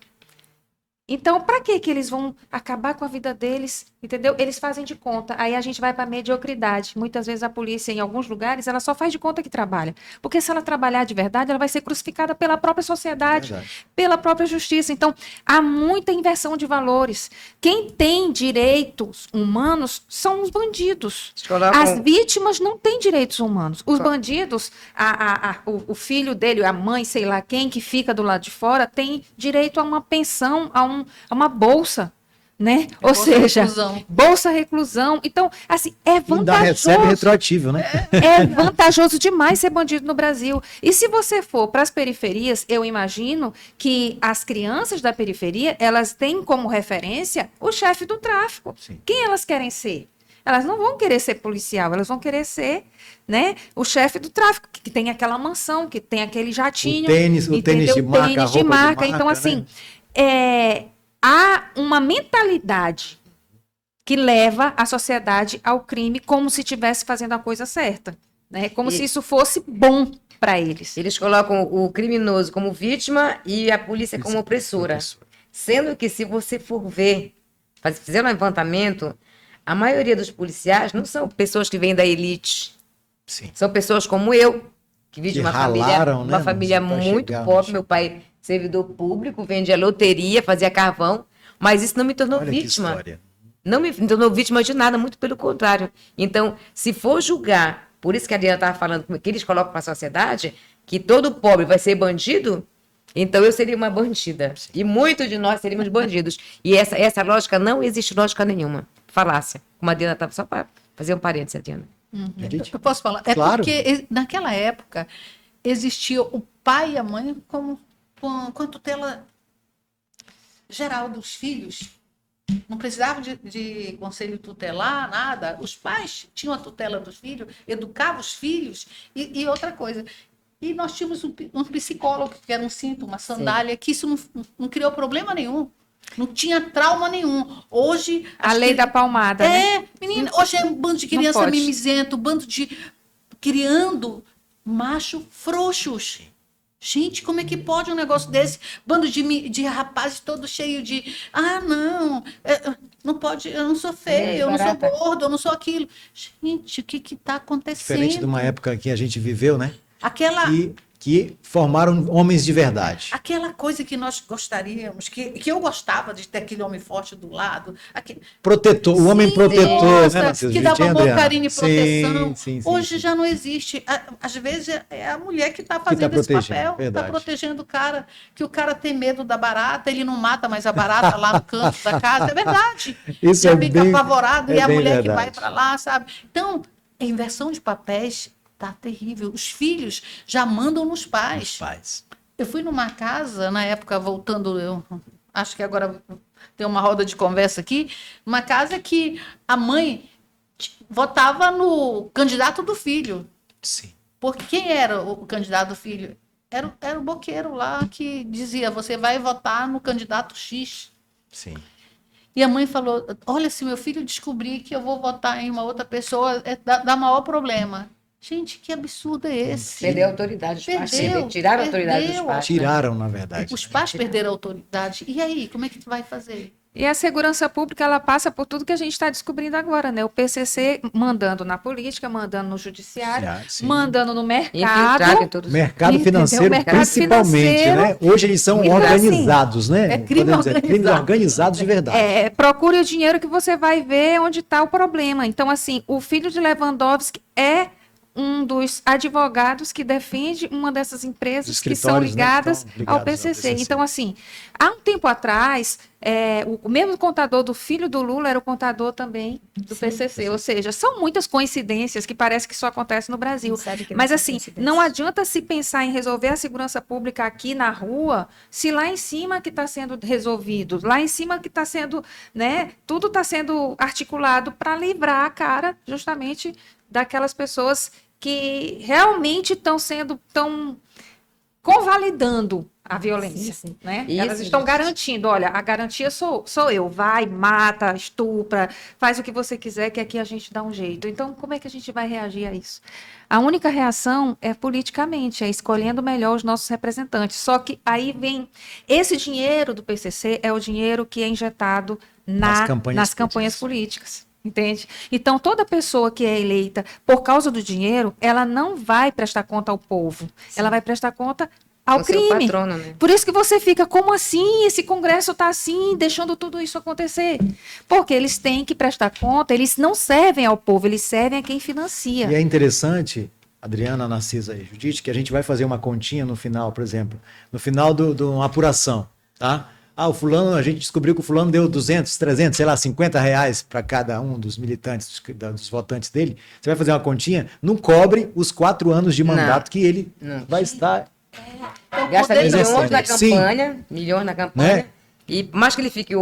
Então, para que eles vão acabar com a vida deles, entendeu? Eles fazem de conta. Aí a gente vai para a mediocridade. Muitas vezes a polícia, em alguns lugares, ela só faz de conta que trabalha. Porque se ela trabalhar de verdade, ela vai ser crucificada pela própria sociedade, pela própria justiça. Então, há muita inversão de valores. Quem tem direitos humanos são os bandidos. As vítimas não têm direitos humanos. Os bandidos, o filho dele, a mãe, sei lá quem, que fica do lado de fora, tem direito a uma pensão, a uma bolsa, né? Ou seja, reclusão. Bolsa reclusão. Então, assim, é vantajoso. Ainda recebe retroativo, né? É vantajoso demais ser bandido no Brasil. E se você for para as periferias, eu imagino que as crianças da periferia, elas têm como referência o chefe do tráfico. Sim. Quem elas querem ser? Elas não vão querer ser policial, elas vão querer ser, né, o chefe do tráfico, que tem aquela mansão, que tem aquele jatinho. O tênis de marca, tênis de marca. Então, assim, né? Há uma mentalidade que leva a sociedade ao crime como se estivesse fazendo a coisa certa, né? Como se isso fosse bom para eles. Eles colocam o criminoso como vítima e a polícia como opressora. Sendo que, se você for ver, fazer um levantamento, a maioria dos policiais não são pessoas que vêm da elite. Sim. São pessoas como eu, que vim de uma família né? muito pobre. Meu pai, servidor público, vendia loteria, fazia carvão, mas isso não me tornou vítima. Não me tornou vítima de nada, muito pelo contrário. Então, se for julgar, por isso que a Adriana estava falando, que eles colocam para a sociedade, que todo pobre vai ser bandido, então eu seria uma bandida. E muitos de nós seríamos bandidos. E essa lógica não existe lógica nenhuma. Falácia. Como a Diana estava, só para fazer um parênteses, Diana. Eu posso falar? É Claro. porque naquela época existia o pai e a mãe com a tutela geral dos filhos. Não precisava de conselho tutelar, nada. Os pais tinham a tutela dos filhos, educavam os filhos e outra coisa. E nós tínhamos um psicólogo, que era um cinto, uma sandália, que isso não criou problema nenhum. Não tinha trauma nenhum. Hoje... A lei da palmada, né? Menina, hoje é um bando de criança pode. mimizento, um bando de... criando macho frouxos. Gente, como é que pode um negócio desse? Bando de rapazes todo cheio de... Ah, não, não pode, eu não sou feio, eu não sou barata. gordo, eu não sou aquilo. Gente, o que está acontecendo? Diferente de uma época que a gente viveu, né? Aquela... Que formaram homens de verdade. Aquela coisa que nós gostaríamos, que eu gostava de ter aquele homem forte do lado. Protetor, o homem protetor, Nossa, né, Narciso? que dava Tinha, amor, Adriana? carinho e proteção. Sim, Hoje já não existe. Às vezes é a mulher que está fazendo esse protegendo, papel, está verdade. protegendo o cara, que o cara tem medo da barata, ele não mata mais a barata lá no canto da casa. É verdade. Isso já é fica bem- apavorado é e a bem mulher que verdade. vai para lá, sabe? Então, a inversão de papéis está terrível. Os filhos já mandam nos pais. Paz. Eu fui numa casa, na época, voltando, eu acho que agora tem uma roda de conversa aqui, uma casa que a mãe votava no candidato do filho. Sim. Porque quem era o candidato do filho? Era o boqueiro lá que dizia, você vai votar no candidato X. Sim. E a mãe falou, olha, se meu filho descobrir que eu vou votar em uma outra pessoa, dá maior problema. Gente, que absurdo é esse? Perder a autoridade. Os pais Perdeu, tiraram a autoridade dos perdeu. pais. né? Tiraram, na verdade. Os pais perderam a autoridade. E aí, como é que tu vai fazer? E a segurança pública, ela passa por tudo que a gente está descobrindo agora, né? O PCC mandando na política, mandando no judiciário, Sim. mandando no Infiltrado em mercado. todos. Mercado Entendeu? financeiro, Mercado principalmente, financeiro. né? Hoje eles são Então, organizados, né? é crime Podemos dizer, crimes organizado. organizados de verdade. Procure o dinheiro que você vai ver onde está o problema. Então, assim, o filho de Lewandowski é um dos advogados que defende uma dessas empresas Os que são escritórios, né, ligadas estão ligados ao PCC. ao PCC. Então, assim, há um tempo atrás, o mesmo contador do filho do Lula era o contador também do PCC. Ou seja, são muitas coincidências que parece que só acontece no Brasil. Sabe que não Mas, são assim, coincidências. não adianta se pensar em resolver a segurança pública aqui na rua, se lá em cima que está sendo resolvido, lá em cima que está sendo, né, tudo está sendo articulado para livrar a cara justamente daquelas pessoas que realmente estão convalidando a violência, Sim. né? Isso, Elas estão gente. garantindo, olha, a garantia sou eu, vai, mata, estupra, faz o que você quiser, que aqui a gente dá um jeito. Então, como é que a gente vai reagir a isso? A única reação é politicamente, é escolhendo melhor os nossos representantes. Só que aí vem, esse dinheiro do PCC é o dinheiro que é injetado nas campanhas políticas. Entende? Então, toda pessoa que é eleita por causa do dinheiro, ela não vai prestar conta ao povo. Ela vai prestar conta ao O seu crime. patrono, né? Por isso que você fica, como assim? Esse Congresso está assim, deixando tudo isso acontecer? Porque eles têm que prestar conta, eles não servem ao povo, eles servem a quem financia. E é interessante, Adriana, Narcisa e Judite, que a gente vai fazer uma continha no final, por exemplo, no final de uma apuração, tá? Ah, o fulano, a gente descobriu que o fulano deu 200, 300, sei lá, 50 reais para cada um dos militantes, dos votantes dele. Você vai fazer uma continha, não cobre os 4 anos de mandato que ele vai estar... Gasta poder milhões na Sim. campanha, Né? E mais que ele fique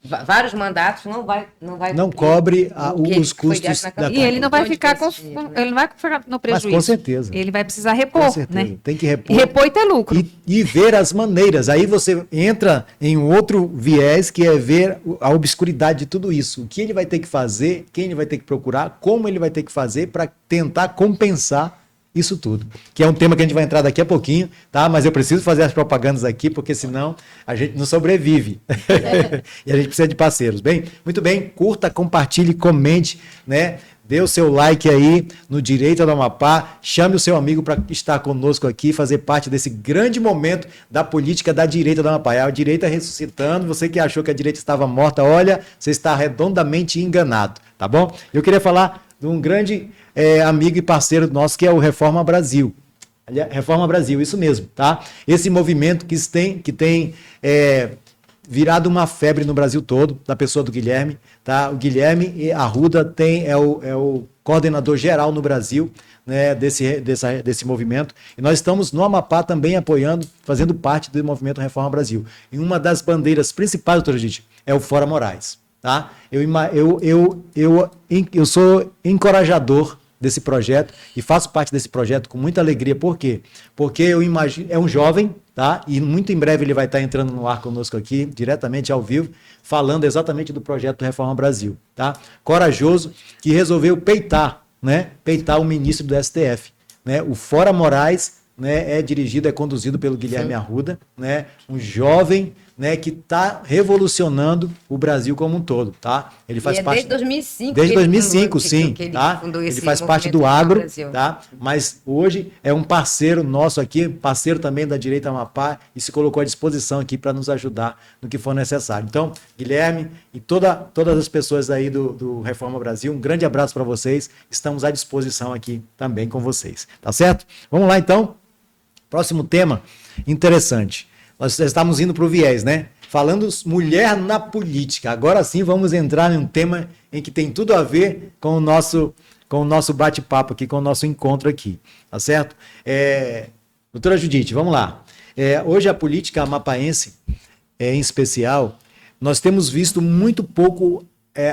vários mandatos, não vai Não cobre que os foi custos gasto na da campanha. E ele não vai Onde ficar vai esse dinheiro, né? ele não vai ficar no prejuízo. com certeza. Ele vai precisar Com repor, certeza, né? tem que repor. Repor e ter lucro. E ver as maneiras. Aí você entra em um outro viés, que é ver a obscuridade de tudo isso. O que ele vai ter que fazer, quem ele vai ter que procurar, como ele vai ter que fazer para tentar compensar isso tudo. Que é um tema que a gente vai entrar daqui a pouquinho, tá? Mas eu preciso fazer as propagandas aqui, porque senão a gente não sobrevive. E a gente precisa de parceiros. Bem, muito bem. Curta, compartilhe, comente, né? Dê o seu like aí no Direita do Amapá, chame o seu amigo para estar conosco aqui, fazer parte desse grande momento da política da direita do Amapá. É a direita ressuscitando, você que achou que a direita estava morta, olha, você está redondamente enganado, tá bom? Eu queria falar de um grande amigo e parceiro nosso, que é o Reforma Brasil. Reforma Brasil, isso mesmo, tá? Esse movimento que tem virado uma febre no Brasil todo, da pessoa do Guilherme, tá? O Guilherme Arruda é o coordenador geral no Brasil, né, desse movimento. E nós estamos no Amapá também apoiando, fazendo parte do movimento Reforma Brasil. E uma das bandeiras principais, doutora Judite, é o Fora Moraes, tá? Eu sou encorajador desse projeto e faço parte desse projeto com muita alegria. Por quê? Porque eu imagino, é um jovem, tá? E muito em breve ele vai estar entrando no ar conosco aqui, diretamente ao vivo, falando exatamente do projeto do Reforma Brasil, tá? Corajoso, que resolveu peitar o ministro do STF, né? O Fora Moraes, né, é conduzido pelo Guilherme Arruda, né? Um jovem, né, que está revolucionando o Brasil como um todo, tá? Ele faz parte desde 2005. Desde 2005, sim, que ele tá? fundou Ele esse faz parte do movimento agro, Brasil. tá? Mas hoje é um parceiro nosso aqui, parceiro também da Direita Amapá, e se colocou à disposição aqui para nos ajudar no que for necessário. Então, Guilherme e todas as pessoas aí do Reforma Brasil, um grande abraço para vocês. Estamos à disposição aqui também com vocês, tá certo? Vamos lá então. Próximo tema interessante. Nós estamos indo para o viés, né? Falando mulher na política. Agora sim vamos entrar em um tema em que tem tudo a ver com o nosso bate-papo aqui, com o nosso encontro aqui, tá certo? Doutora Judite, vamos lá. Hoje a política amapaense, em especial, nós temos visto muito pouco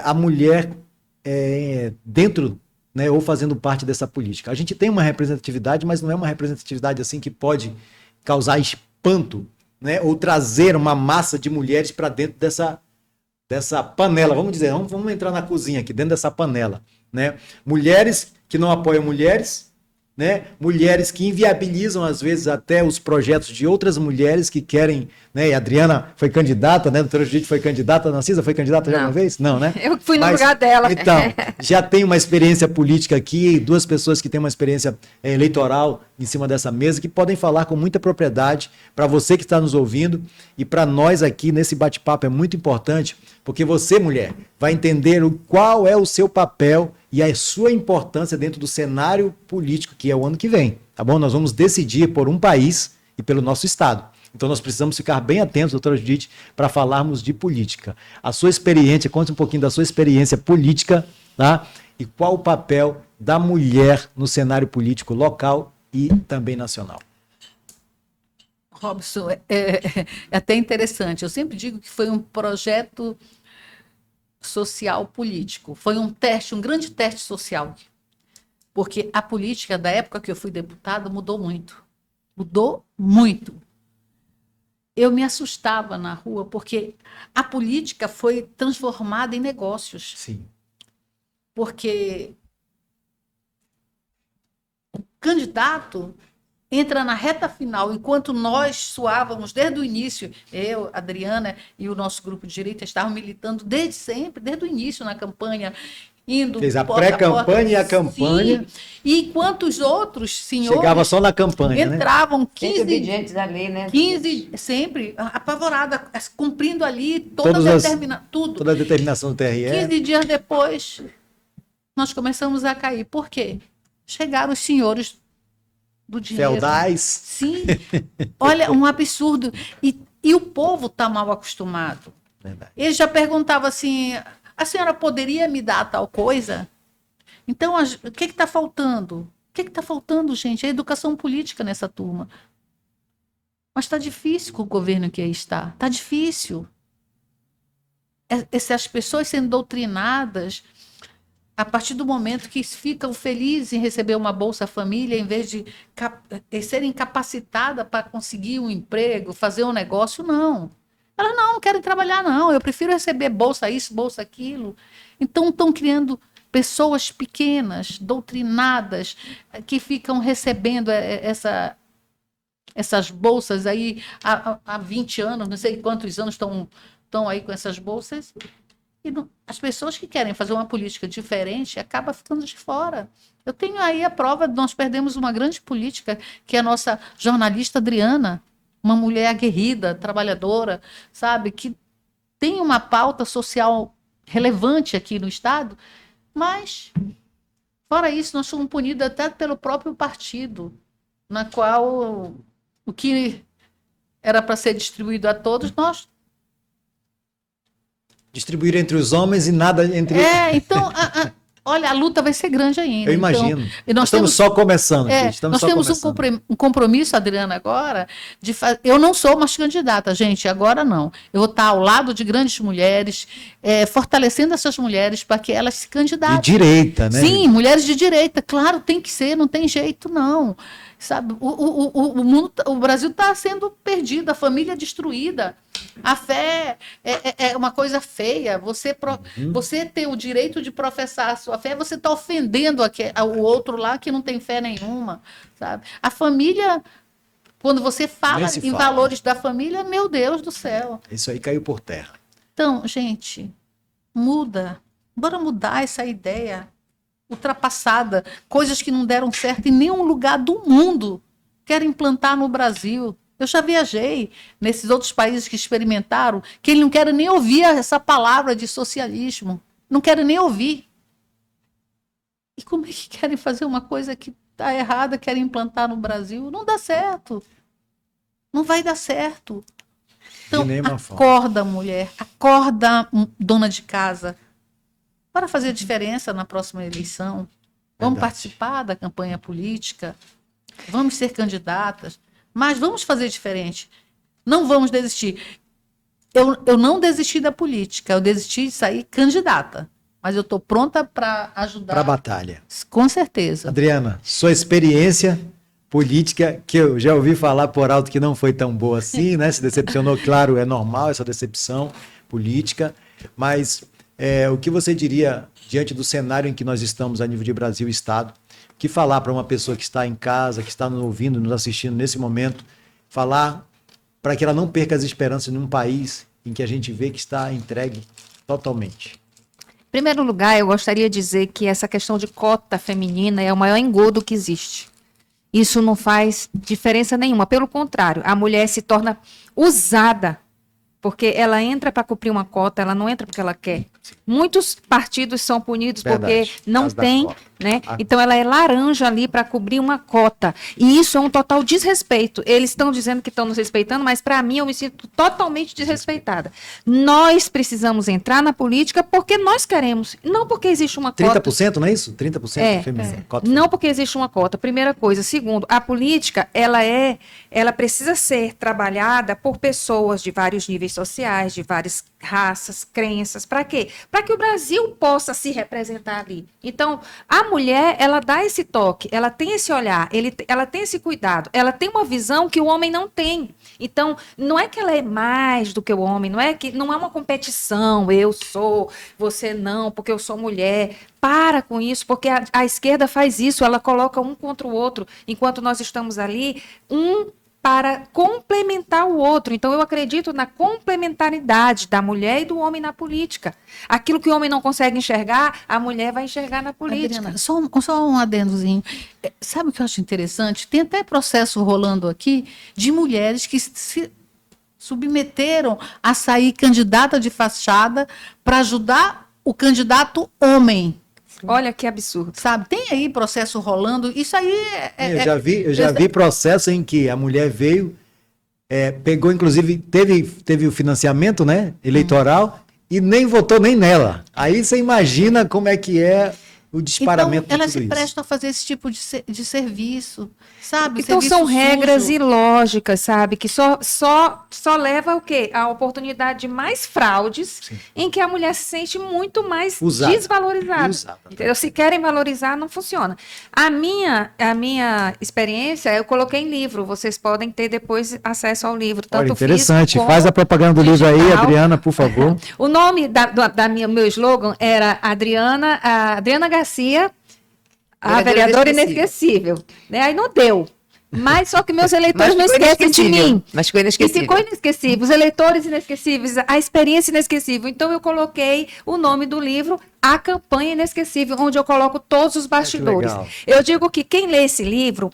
a mulher dentro, né, ou fazendo parte dessa política. A gente tem uma representatividade, mas não é uma representatividade assim que pode causar espanto, né, ou trazer uma massa de mulheres para dentro dessa panela, vamos dizer, vamos entrar na cozinha aqui, dentro dessa panela, né? Mulheres que não apoiam mulheres, né? Mulheres que inviabilizam, às vezes, até os projetos de outras mulheres que querem, né? E a Adriana foi candidata, né? A doutora Judite foi candidata, a Narcisa foi candidata já uma vez? Não, né? Eu fui no lugar dela. Então, já tem uma experiência política aqui, duas pessoas que têm uma experiência eleitoral em cima dessa mesa, que podem falar com muita propriedade para você que está nos ouvindo e para nós aqui nesse bate-papo é muito importante, porque você, mulher, vai entender qual é o seu papel e a sua importância dentro do cenário político que é o ano que vem, tá bom? Nós vamos decidir por um país e pelo nosso estado. Então nós precisamos ficar bem atentos, doutora Judite, para falarmos de política. A sua experiência, conte um pouquinho da sua experiência política, tá? E qual o papel da mulher no cenário político local e também nacional. Robson, é até interessante. Eu sempre digo que foi um projeto social político. Foi um teste, um grande teste social. Porque a política da época que eu fui deputada mudou muito. Mudou muito. Eu me assustava na rua porque a política foi transformada em negócios. Sim. Porque o candidato entra na reta final, enquanto nós suávamos desde o início, eu, Adriana e o nosso grupo de direita estavam militando desde sempre, desde o início na campanha, indo fez a pré-campanha e a campanha. Sim. E enquanto os outros senhores chegava só na campanha, entravam 15 obedientes à lei, né? 15 sempre apavorada, cumprindo ali toda a determinação do TRE. 15 dias depois nós começamos a cair. Por quê? Chegaram os senhores do dinheiro. Feudais. Sim. Olha, um absurdo. E o povo está mal acostumado. Verdade. Ele já perguntava assim, a senhora poderia me dar tal coisa? Então, o que está faltando? O que está faltando, gente? É educação política nessa turma. Mas está difícil com o governo que aí está. Está difícil. Essas pessoas sendo doutrinadas a partir do momento que ficam felizes em receber uma Bolsa Família, em vez de serem capacitadas para conseguir um emprego, fazer um negócio, não. Elas não querem trabalhar, não. Eu prefiro receber bolsa isso, bolsa aquilo. Então, estão criando pessoas pequenas, doutrinadas, que ficam recebendo essas bolsas aí há 20 anos, não sei quantos anos estão aí com essas bolsas. E as pessoas que querem fazer uma política diferente acabam ficando de fora. Eu tenho aí a prova, nós perdemos uma grande política, que é a nossa jornalista Adriana, uma mulher aguerrida, trabalhadora, sabe, que tem uma pauta social relevante aqui no Estado, mas, fora isso, nós somos punidos até pelo próprio partido. na qual o que era para ser distribuído a todos, nós... Distribuir entre os homens e nada entre... Então, olha, a luta vai ser grande ainda. Eu imagino. E nós estamos só começando, gente. Nós temos um compromisso, Adriana, agora, de fazer... Eu não sou mais candidata, gente, agora não. Eu vou estar ao lado de grandes mulheres, fortalecendo essas mulheres para que elas se candidatem. De direita, né? Sim, mulheres de direita, claro, tem que ser, não tem jeito, não. Sabe, o Brasil está sendo perdido, a família destruída. A fé é uma coisa feia. Você ter o direito de professar a sua fé, você está ofendendo o outro lá que não tem fé nenhuma. Sabe? A família, quando você fala em valores da família, meu Deus do céu. Isso aí caiu por terra. Então, gente, muda. Bora mudar essa ideia ultrapassada, coisas que não deram certo em nenhum lugar do mundo querem implantar no Brasil. Eu já viajei nesses outros países que experimentaram, que eles não querem nem ouvir essa palavra de socialismo, não querem nem ouvir. E como é que querem fazer uma coisa que está errada, querem implantar no Brasil? Não dá certo. Não vai dar certo. Então, acorda, mulher, acorda, dona de casa, para fazer diferença na próxima eleição. Vamos participar da campanha política, vamos ser candidatas, mas vamos fazer diferente. Não vamos desistir. Eu não desisti da política, eu desisti de sair candidata, mas eu estou pronta para ajudar. Para a batalha. Com certeza. Adriana, sua experiência política, que eu já ouvi falar por alto que não foi tão boa assim, né? Se decepcionou, claro, é normal essa decepção política, mas... o que você diria diante do cenário em que nós estamos a nível de Brasil e Estado? Que falar para uma pessoa que está em casa, que está nos ouvindo, nos assistindo nesse momento, falar para que ela não perca as esperanças num país em que a gente vê que está entregue totalmente? Em primeiro lugar, eu gostaria de dizer que essa questão de cota feminina é o maior engodo que existe. Isso não faz diferença nenhuma. Pelo contrário, a mulher se torna usada, porque ela entra para cumprir uma cota, ela não entra porque ela quer. Muitos partidos são punidos porque não tem, né? Então ela é laranja ali para cobrir uma cota. E isso é um total desrespeito. Eles estão dizendo que estão nos respeitando, mas para mim eu me sinto totalmente desrespeitada. Nós precisamos entrar na política porque nós queremos, não porque existe uma cota. 30%, não é isso? 30% feminino. Não porque existe uma cota, primeira coisa. Segundo, a política, ela precisa ser trabalhada por pessoas de vários níveis sociais, de várias raças, crenças. Para quê? Para que o Brasil possa se representar ali. Então, a mulher, ela dá esse toque, ela tem esse olhar, ela tem esse cuidado, ela tem uma visão que o homem não tem. Então, não é que ela é mais do que o homem, não é uma competição, eu sou, você não, porque eu sou mulher. Para com isso, porque a esquerda faz isso, ela coloca um contra o outro, enquanto nós estamos ali, para complementar o outro. Então, eu acredito na complementaridade da mulher e do homem na política. Aquilo que o homem não consegue enxergar, a mulher vai enxergar na política. Adriana, só um adendozinho. Sabe o que eu acho interessante? Tem até processo rolando aqui de mulheres que se submeteram a sair candidata de fachada para ajudar o candidato homem. Olha que absurdo. Sabe, tem aí processo rolando, isso aí Eu já vi processo em que a mulher veio, pegou, inclusive, teve o financiamento, né, eleitoral, e nem votou nem nela. Aí você imagina como é que é o disparamento então, de elas tudo se isso. prestam a fazer esse tipo de serviço, sabe? Então serviço são regras sujo. ilógicas, sabe? Que só leva o quê? A oportunidade de mais fraudes, em que a mulher se sente muito mais desvalorizada. Entendeu? Se querem valorizar, não funciona. A minha experiência, eu coloquei em livro. Vocês podem ter depois acesso ao livro. Tanto Olha, interessante. físico Faz a propaganda do livro aí, digital. Adriana, por favor. O nome meu slogan era Adriana Garcia, a vereadora inesquecível. Né? Aí não deu. Mas só que meus eleitores não esquecem de mim. Mas ficou inesquecível. E ficou inesquecível. Os eleitores inesquecíveis, a experiência inesquecível. Então eu coloquei o nome do livro, A Campanha Inesquecível, onde eu coloco todos os bastidores. Eu digo que quem lê esse livro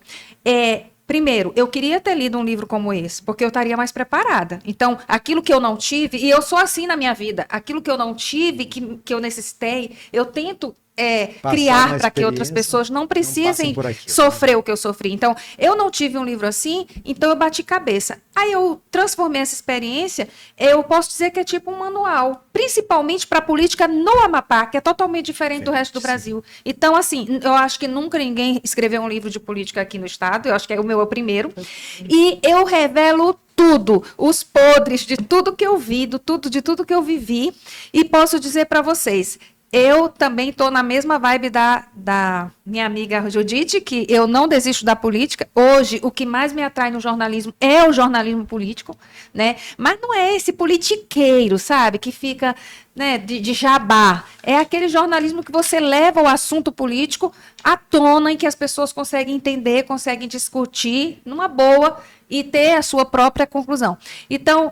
primeiro, eu queria ter lido um livro como esse, porque eu estaria mais preparada. Então, aquilo que eu não tive, e eu sou assim na minha vida, aquilo que eu não tive, que eu necessitei, eu tento criar para que outras experiência, pessoas não precisem por aquilo. sofrer o que eu sofri. Então, eu não tive um livro assim, então eu bati cabeça. Aí eu transformei essa experiência, eu posso dizer que é tipo um manual, principalmente para a política no Amapá, que é totalmente diferente do resto do Brasil. Então, assim, eu acho que nunca ninguém escreveu um livro de política aqui no estado, eu acho que o meu é o primeiro. E eu revelo tudo, os podres de tudo que eu vi, de tudo que eu vivi, e posso dizer para vocês, eu também estou na mesma vibe da minha amiga Judite, que eu não desisto da política. Hoje, o que mais me atrai no jornalismo é o jornalismo político, né? Mas não é esse politiqueiro, sabe? Que fica, né, de jabá. É aquele jornalismo que você leva o assunto político à tona, em que as pessoas conseguem entender, conseguem discutir numa boa e ter a sua própria conclusão. Então,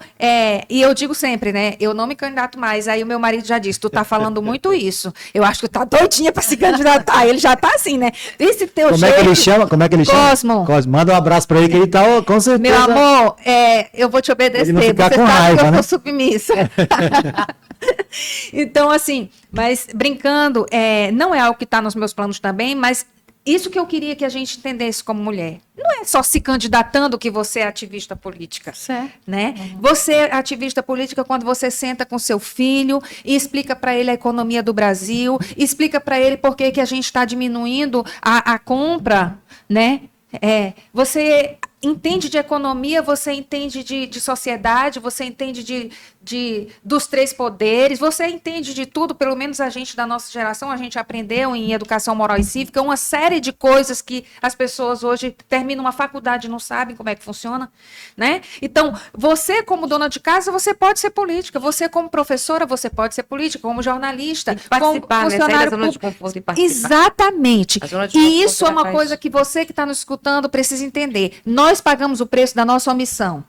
e eu digo sempre, né, eu não me candidato mais, aí o meu marido já disse, tu tá falando muito isso, eu acho que tu tá doidinha para se candidatar, ele já tá assim, né, esse teu Como jeito... é que ele chama? Como é que ele Cosmo. Cosmo, manda um abraço para ele, que ele tá, com certeza... Meu amor, eu vou te obedecer, Ele não ficar você com sabe raiva, que eu né? sou submissa. Então, assim, mas brincando, não é algo que está nos meus planos também, mas isso que eu queria que a gente entendesse como mulher. Não é só se candidatando que você é ativista política. Certo. Né? Você é ativista política quando você senta com seu filho e explica para ele a economia do Brasil, explica para ele por que a gente está diminuindo a compra, né? Você entende de economia, você entende de sociedade, você entende dos três poderes, você entende de tudo, pelo menos a gente da nossa geração, a gente aprendeu em educação moral e cívica, uma série de coisas que as pessoas hoje terminam uma faculdade e não sabem como é que funciona, né? Então, você como dona de casa, você pode ser política, você como professora, você pode ser política, como jornalista, participar, como né? funcionário Sair da zona de público. conforto e participar. Exatamente. A zona de E conforto isso é uma faz. coisa que você que está nos escutando precisa entender. Nós pagamos o preço da nossa omissão.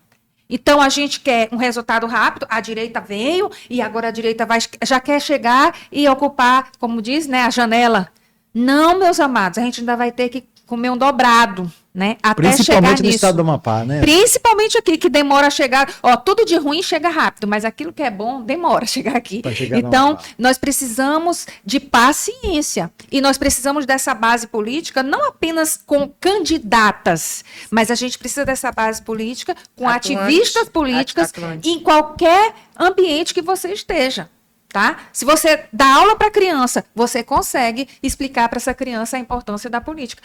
Então, a gente quer um resultado rápido, a direita veio e agora a direita já quer chegar e ocupar, como diz, né, a janela. Não, meus amados, a gente ainda vai ter que comer um dobrado, né, até chegar Principalmente no nisso. estado do Amapá, né? Principalmente aqui, que demora a chegar. Ó, tudo de ruim chega rápido, mas aquilo que é bom demora a chegar aqui. Pra chegar no Então, Amapá. nós precisamos de paciência. E nós precisamos dessa base política, não apenas com candidatas, mas a gente precisa dessa base política com Atuantes, ativistas políticas atuantes. em qualquer ambiente que você esteja. Tá? Se você dá aula para criança, você consegue explicar para essa criança a importância da política.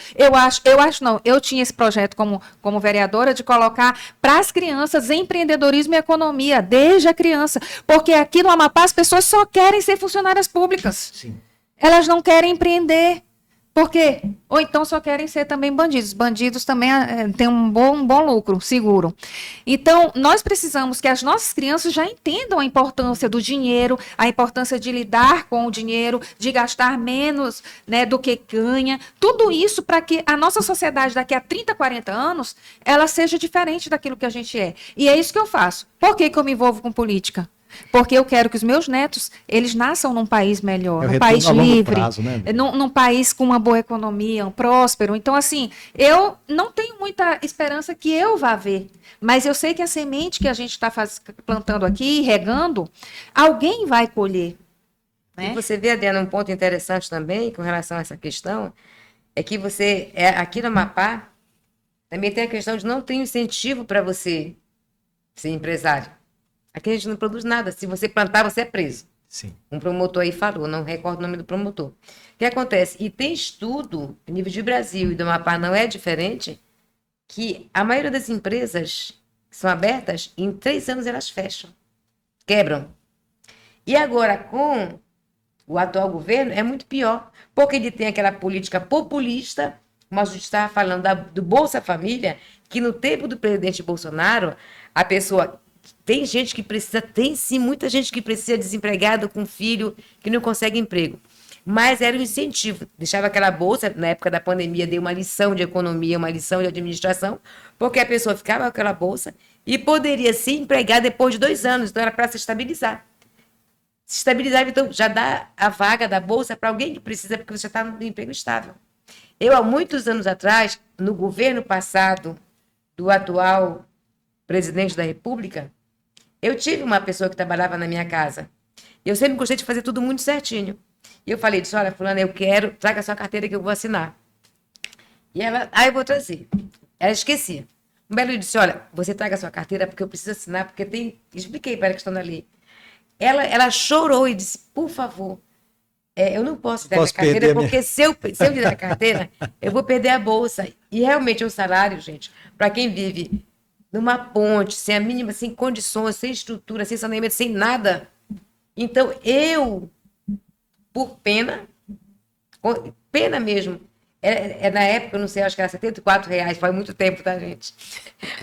Eu tinha esse projeto como vereadora de colocar para as crianças empreendedorismo e economia, desde a criança. Porque aqui no Amapá as pessoas só querem ser funcionárias públicas. Sim. Elas não querem empreender. Por quê? Ou então só querem ser também bandidos. Bandidos também têm um bom lucro, seguro. Então, nós precisamos que as nossas crianças já entendam a importância do dinheiro, a importância de lidar com o dinheiro, de gastar menos, né, do que ganha. Tudo isso para que a nossa sociedade daqui a 30, 40 anos, ela seja diferente daquilo que a gente é. E é isso que eu faço. Por que eu me envolvo com política? Porque eu quero que os meus netos, eles nasçam num país melhor, num país livre, prazo, né? num país com uma boa economia, um próspero. Então, assim, eu não tenho muita esperança que eu vá ver, mas eu sei que a semente que a gente está plantando aqui, regando, alguém vai colher. Né? E você vê, Adriana, um ponto interessante também com relação a essa questão, é que você, aqui no Amapá, também tem a questão de não ter incentivo para você ser empresário. Aqui a gente não produz nada. Se você plantar, você é preso. Sim. Um promotor aí falou, não recordo o nome do promotor. O que acontece? E tem estudo, a nível de Brasil e do Amapá não é diferente, que a maioria das empresas que são abertas, em 3 anos elas fecham, quebram. E agora, com o atual governo, é muito pior, porque ele tem aquela política populista, como a gente estava falando do Bolsa Família, que no tempo do presidente Bolsonaro, a pessoa... Tem gente que precisa, tem sim, muita gente que precisa desempregado com filho, que não consegue emprego. Mas era um incentivo. Deixava aquela bolsa, na época da pandemia, deu uma lição de economia, uma lição de administração, porque a pessoa ficava com aquela bolsa e poderia se empregar depois de 2 anos. Então era para se estabilizar. Se estabilizar, então já dá a vaga da bolsa para alguém que precisa, porque você já está no emprego estável. Eu, há muitos anos atrás, no governo passado do atual presidente da República, eu tive uma pessoa que trabalhava na minha casa. Eu sempre gostei de fazer tudo muito certinho. E eu falei, disse, olha, fulana, traga a sua carteira que eu vou assinar. E ela, eu vou trazer. Ela esquecia. Um belo dia disse, olha, você traga a sua carteira porque eu preciso assinar, porque tem... Expliquei para ela a questão da lei. Ela chorou e disse, por favor, eu não posso dar minha carteira, porque se eu der a carteira, eu vou perder a bolsa. E realmente é um salário, gente, para quem vive numa ponte, sem a mínima, sem condições, sem estrutura, sem saneamento, sem nada. Então, por pena mesmo, na época, eu não sei, acho que era R$74, faz muito tempo, tá, gente?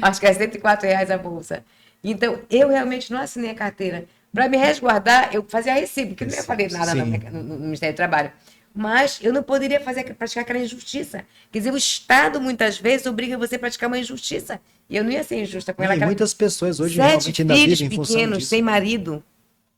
Acho que era R$74 a bolsa. Então, eu realmente não assinei a carteira. Para me resguardar, eu fazia recibo, porque não ia fazer nada no Ministério do Trabalho. Mas eu não poderia praticar aquela injustiça. Quer dizer, o Estado, muitas vezes, obriga você a praticar uma injustiça. E eu não ia ser injusta com ela. E muitas pessoas hoje realmente ainda vivem em função disso. 7 filhos pequenos, sem marido.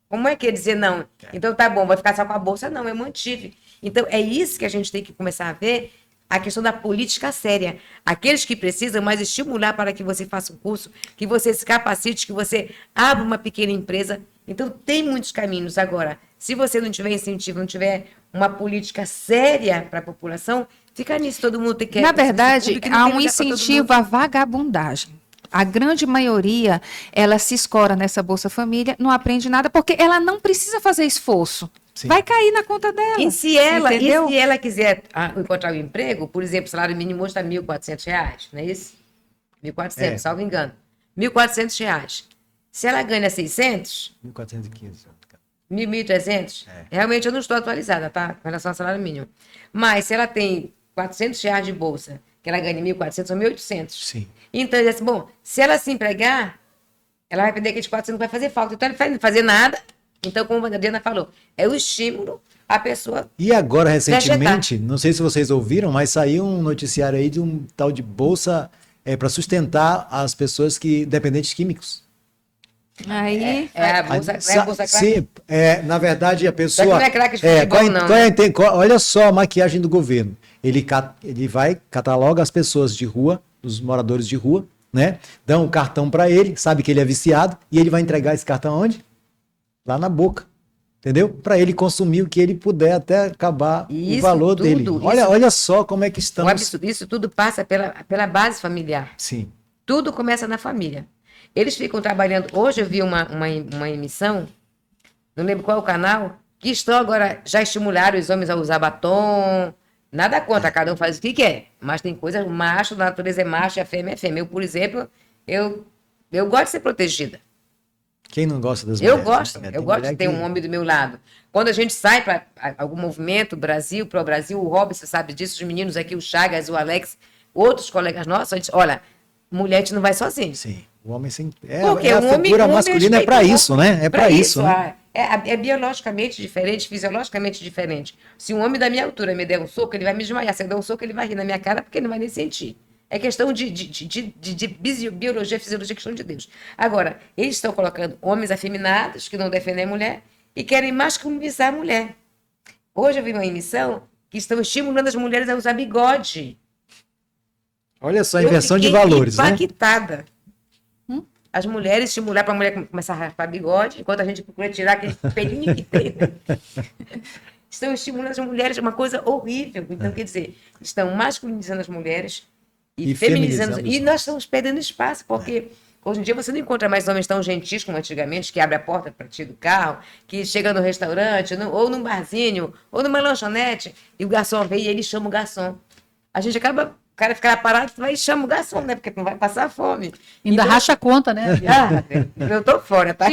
Como é que ia dizer não? Então tá bom, vai ficar só com a bolsa? Não, eu mantive. Então é isso que a gente tem que começar a ver, a questão da política séria. Aqueles que precisam, mas estimular para que você faça um curso, que você se capacite, que você abra uma pequena empresa. Então tem muitos caminhos. Agora, se você não tiver incentivo, não tiver uma política séria para a população, fica nisso, todo mundo tem que... Na verdade, há um incentivo à vagabundagem. A grande maioria, ela se escora nessa Bolsa Família, não aprende nada, porque ela não precisa fazer esforço. Sim. Vai cair na conta dela. E se ela quiser encontrar um emprego, por exemplo, o salário mínimo hoje está R$1.400, não é isso? 1.400, salvo engano. R$1.400. Se ela ganha 600... 1.415. 1.300? Realmente eu não estou atualizada, tá? Com relação ao salário mínimo. Mas se ela tem R$400 de bolsa, que ela ganha 1.400, são 1.800. Sim. Então, ele disse, bom, se ela se empregar, ela vai perder aqueles 400, não vai fazer falta. Então, ela não vai fazer nada. Então, como a Adriana falou, é o estímulo à pessoa. E agora, recentemente, vegetar. Não sei se vocês ouviram, mas saiu um noticiário aí de um tal de bolsa para sustentar as pessoas dependentes químicos. Aí... a bolsa crack? Sim, na verdade, a pessoa... Não é crack de futebol, não. Olha só a maquiagem do governo. Ele cataloga as pessoas de rua, os moradores de rua, né? Dão o cartão para ele, sabe que ele é viciado, e ele vai entregar esse cartão onde? Lá na boca, entendeu? Para ele consumir o que ele puder até acabar o valor dele. Olha só como é que estamos... Isso tudo passa pela base familiar. Sim. Tudo começa na família. Eles ficam trabalhando... Hoje eu vi uma emissão, não lembro qual é o canal, que estão agora, já estimularam os homens a usar batom. Nada contra, cada um faz o que quer. Mas tem coisas, o macho, a natureza é macho e a fêmea é fêmea. Eu, por exemplo, eu gosto de ser protegida. Quem não gosta das mulheres? Eu gosto de ter um homem do meu lado. Quando a gente sai para algum movimento, pro Brasil, o Robson sabe disso, os meninos aqui, o Chagas, o Alex, outros colegas nossos, a gente, olha, mulher a gente não vai sozinho. Sim, o homem sem... a figura masculina é para isso, né? É para isso, né? É biologicamente diferente, fisiologicamente diferente. Se um homem da minha altura me der um soco, ele vai me desmaiar. Se eu der um soco, ele vai rir na minha cara, porque ele não vai nem sentir. É questão de biologia, fisiologia, questão de Deus. Agora, eles estão colocando homens afeminados, que não defendem a mulher, e querem masculinizar a mulher. Hoje eu vi uma emissão que estão estimulando as mulheres a usar bigode. Olha só a inversão de valores, né? Impactada. As mulheres estimular para a mulher começar a raspar bigode, enquanto a gente procura tirar aquele pelinho que tem. Estão estimulando as mulheres, uma coisa horrível. Então, quer dizer, estão masculinizando as mulheres e feminizando. E nós estamos perdendo espaço, porque hoje em dia você não encontra mais homens tão gentis como antigamente, que abre a porta para ti do carro, que chega no restaurante, ou num barzinho, ou numa lanchonete, e o garçom vem e ele chama o garçom. A gente acaba... O cara fica lá parado, vai e chama o garçom, né? Porque não vai passar fome. Ainda racha a conta, né? Eu tô fora, tá?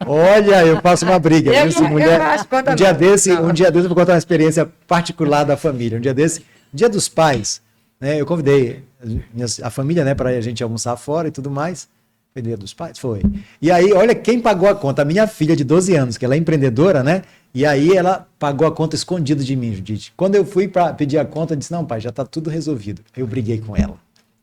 Olha, eu faço uma briga. Eu racho conta um dia desse eu vou contar uma experiência particular da família. Um dia desse, Dia dos Pais, né? Eu convidei a família, né, para a gente almoçar fora e tudo mais. Foi Dia dos Pais? Foi. E aí, olha quem pagou a conta. A minha filha de 12 anos, que ela é empreendedora, né? E aí ela pagou a conta escondida de mim, Judite. Quando eu fui para pedir a conta, eu disse, não, pai, já está tudo resolvido. Eu briguei com ela.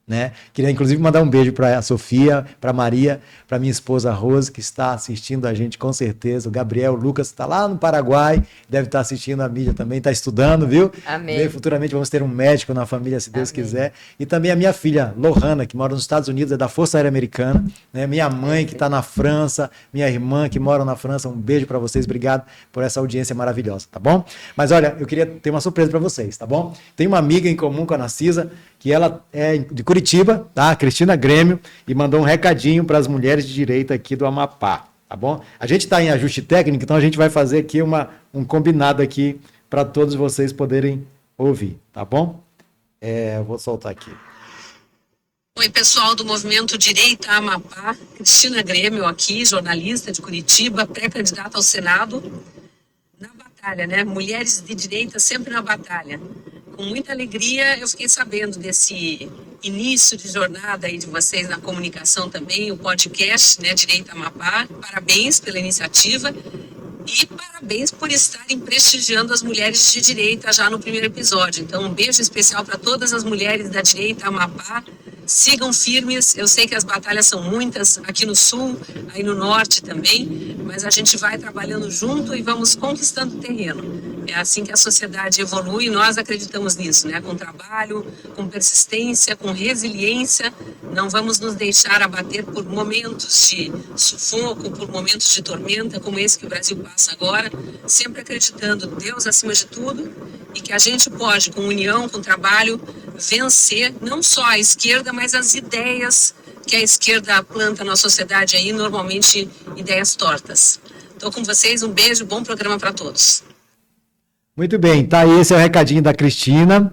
né? Queria inclusive mandar um beijo para a Sofia, para Maria, para minha esposa Rose, que está assistindo a gente com certeza. O Gabriel, o Lucas está lá no Paraguai, deve estar assistindo a mídia também, está estudando, viu? Amém. E futuramente vamos ter um médico na família, se Deus Amém. quiser. E também a minha filha, Lohana, que mora nos Estados Unidos, é da Força Aérea Americana, né? Minha mãe, que está na França, minha irmã, que mora na França. Um beijo para vocês, obrigado por essa audiência maravilhosa, tá bom? Mas olha, eu queria ter uma surpresa para vocês, tá bom? Tem uma amiga em comum com a Narcisa, que ela é de Curitiba, tá? Cristina Grêmio, e mandou um recadinho para as mulheres de direita aqui do Amapá, tá bom? A gente está em ajuste técnico, então a gente vai fazer aqui um combinado aqui para todos vocês poderem ouvir, tá bom? Eu vou soltar aqui. Oi, pessoal do Movimento Direita Amapá, Cristina Grêmio aqui, jornalista de Curitiba, pré-candidata ao Senado, na batalha, né? Mulheres de direita sempre na batalha. Com muita alegria eu fiquei sabendo desse início de jornada aí de vocês na comunicação também, o podcast, né, Direita Amapá. Parabéns pela iniciativa e parabéns por estarem prestigiando as mulheres de direita já no primeiro episódio. Então, um beijo especial para todas as mulheres da direita Amapá. Sigam firmes, eu sei que as batalhas são muitas, aqui no sul, aí no norte também, mas a gente vai trabalhando junto e vamos conquistando terreno. É assim que a sociedade evolui e nós acreditamos nisso, né? Com trabalho, com persistência, com resiliência, não vamos nos deixar abater por momentos de sufoco, por momentos de tormenta, como esse que o Brasil passa agora, sempre acreditando Deus acima de tudo e que a gente pode, com união, com trabalho, vencer não só a esquerda, mas as ideias que a esquerda planta na sociedade aí, normalmente ideias tortas. Estou com vocês, um beijo, bom programa para todos. Muito bem, tá aí, esse é o recadinho da Cristina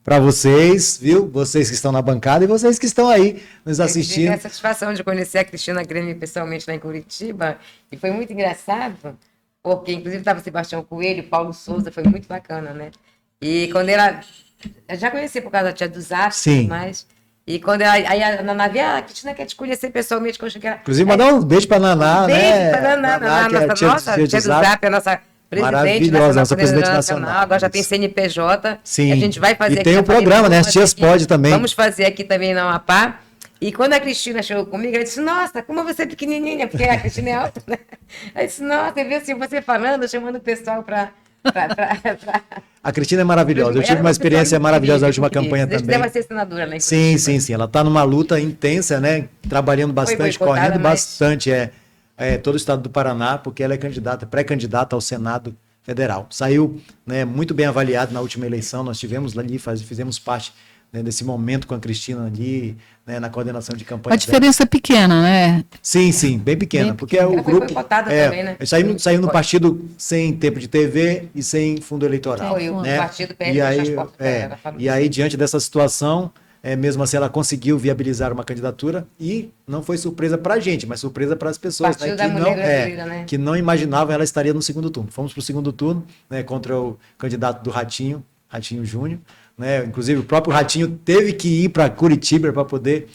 para vocês, viu? Vocês que estão na bancada e vocês que estão aí nos assistindo. Eu tive a satisfação de conhecer a Cristina Grêmio pessoalmente lá em Curitiba e foi muito engraçado, porque inclusive estava Sebastião Coelho, Paulo Souza, foi muito bacana, né? E quando ela... Eu já conheci por causa da tia dos Atos, Sim. mas... E quando ela... Aí a Naná a Cristina quer te conhecer pessoalmente, que eu achei que era... Inclusive, mandar um beijo para Naná, beijo né? pra Naná, que é nossa tia do Zap, a nossa presidente maravilhosa, nossa presidente nacional. nacional. Agora já tem CNPJ. Sim. A gente vai fazer E aqui tem na o programa, né? As Tias aqui. Pode também. Vamos fazer aqui também na Amapá. E quando a Cristina chegou comigo, ela disse, nossa, como você é pequenininha, porque a Cristina é alta, né? Ela disse, nossa, eu vi assim, você falando, chamando o pessoal para... A Cristina é maravilhosa. Eu tive uma experiência maravilhosa na última campanha também. também. Vai ser senadora, né? Sim, sim, sim. Ela está numa luta intensa, né? Trabalhando bastante, correndo bastante. Todo o estado do Paraná, porque ela é candidata, pré-candidata ao Senado Federal. Saiu, né, muito bem avaliado na última eleição. Nós tivemos ali, fizemos parte, né, desse momento com a Cristina ali, né, na coordenação de campanha. A diferença é pequena, né? Sim, sim, bem pequena, porque o grupo também, né? saiu no partido sem tempo de TV e sem fundo eleitoral. Foi o né? partido PL E aí, diante dessa situação, mesmo assim, ela conseguiu viabilizar uma candidatura e não foi surpresa para a gente, mas surpresa para as pessoas, né, que não imaginavam ela estaria no segundo turno. Fomos para o segundo turno, né, contra o candidato do Ratinho Júnior. Né? Inclusive, o próprio Ratinho teve que ir para Curitiba para poder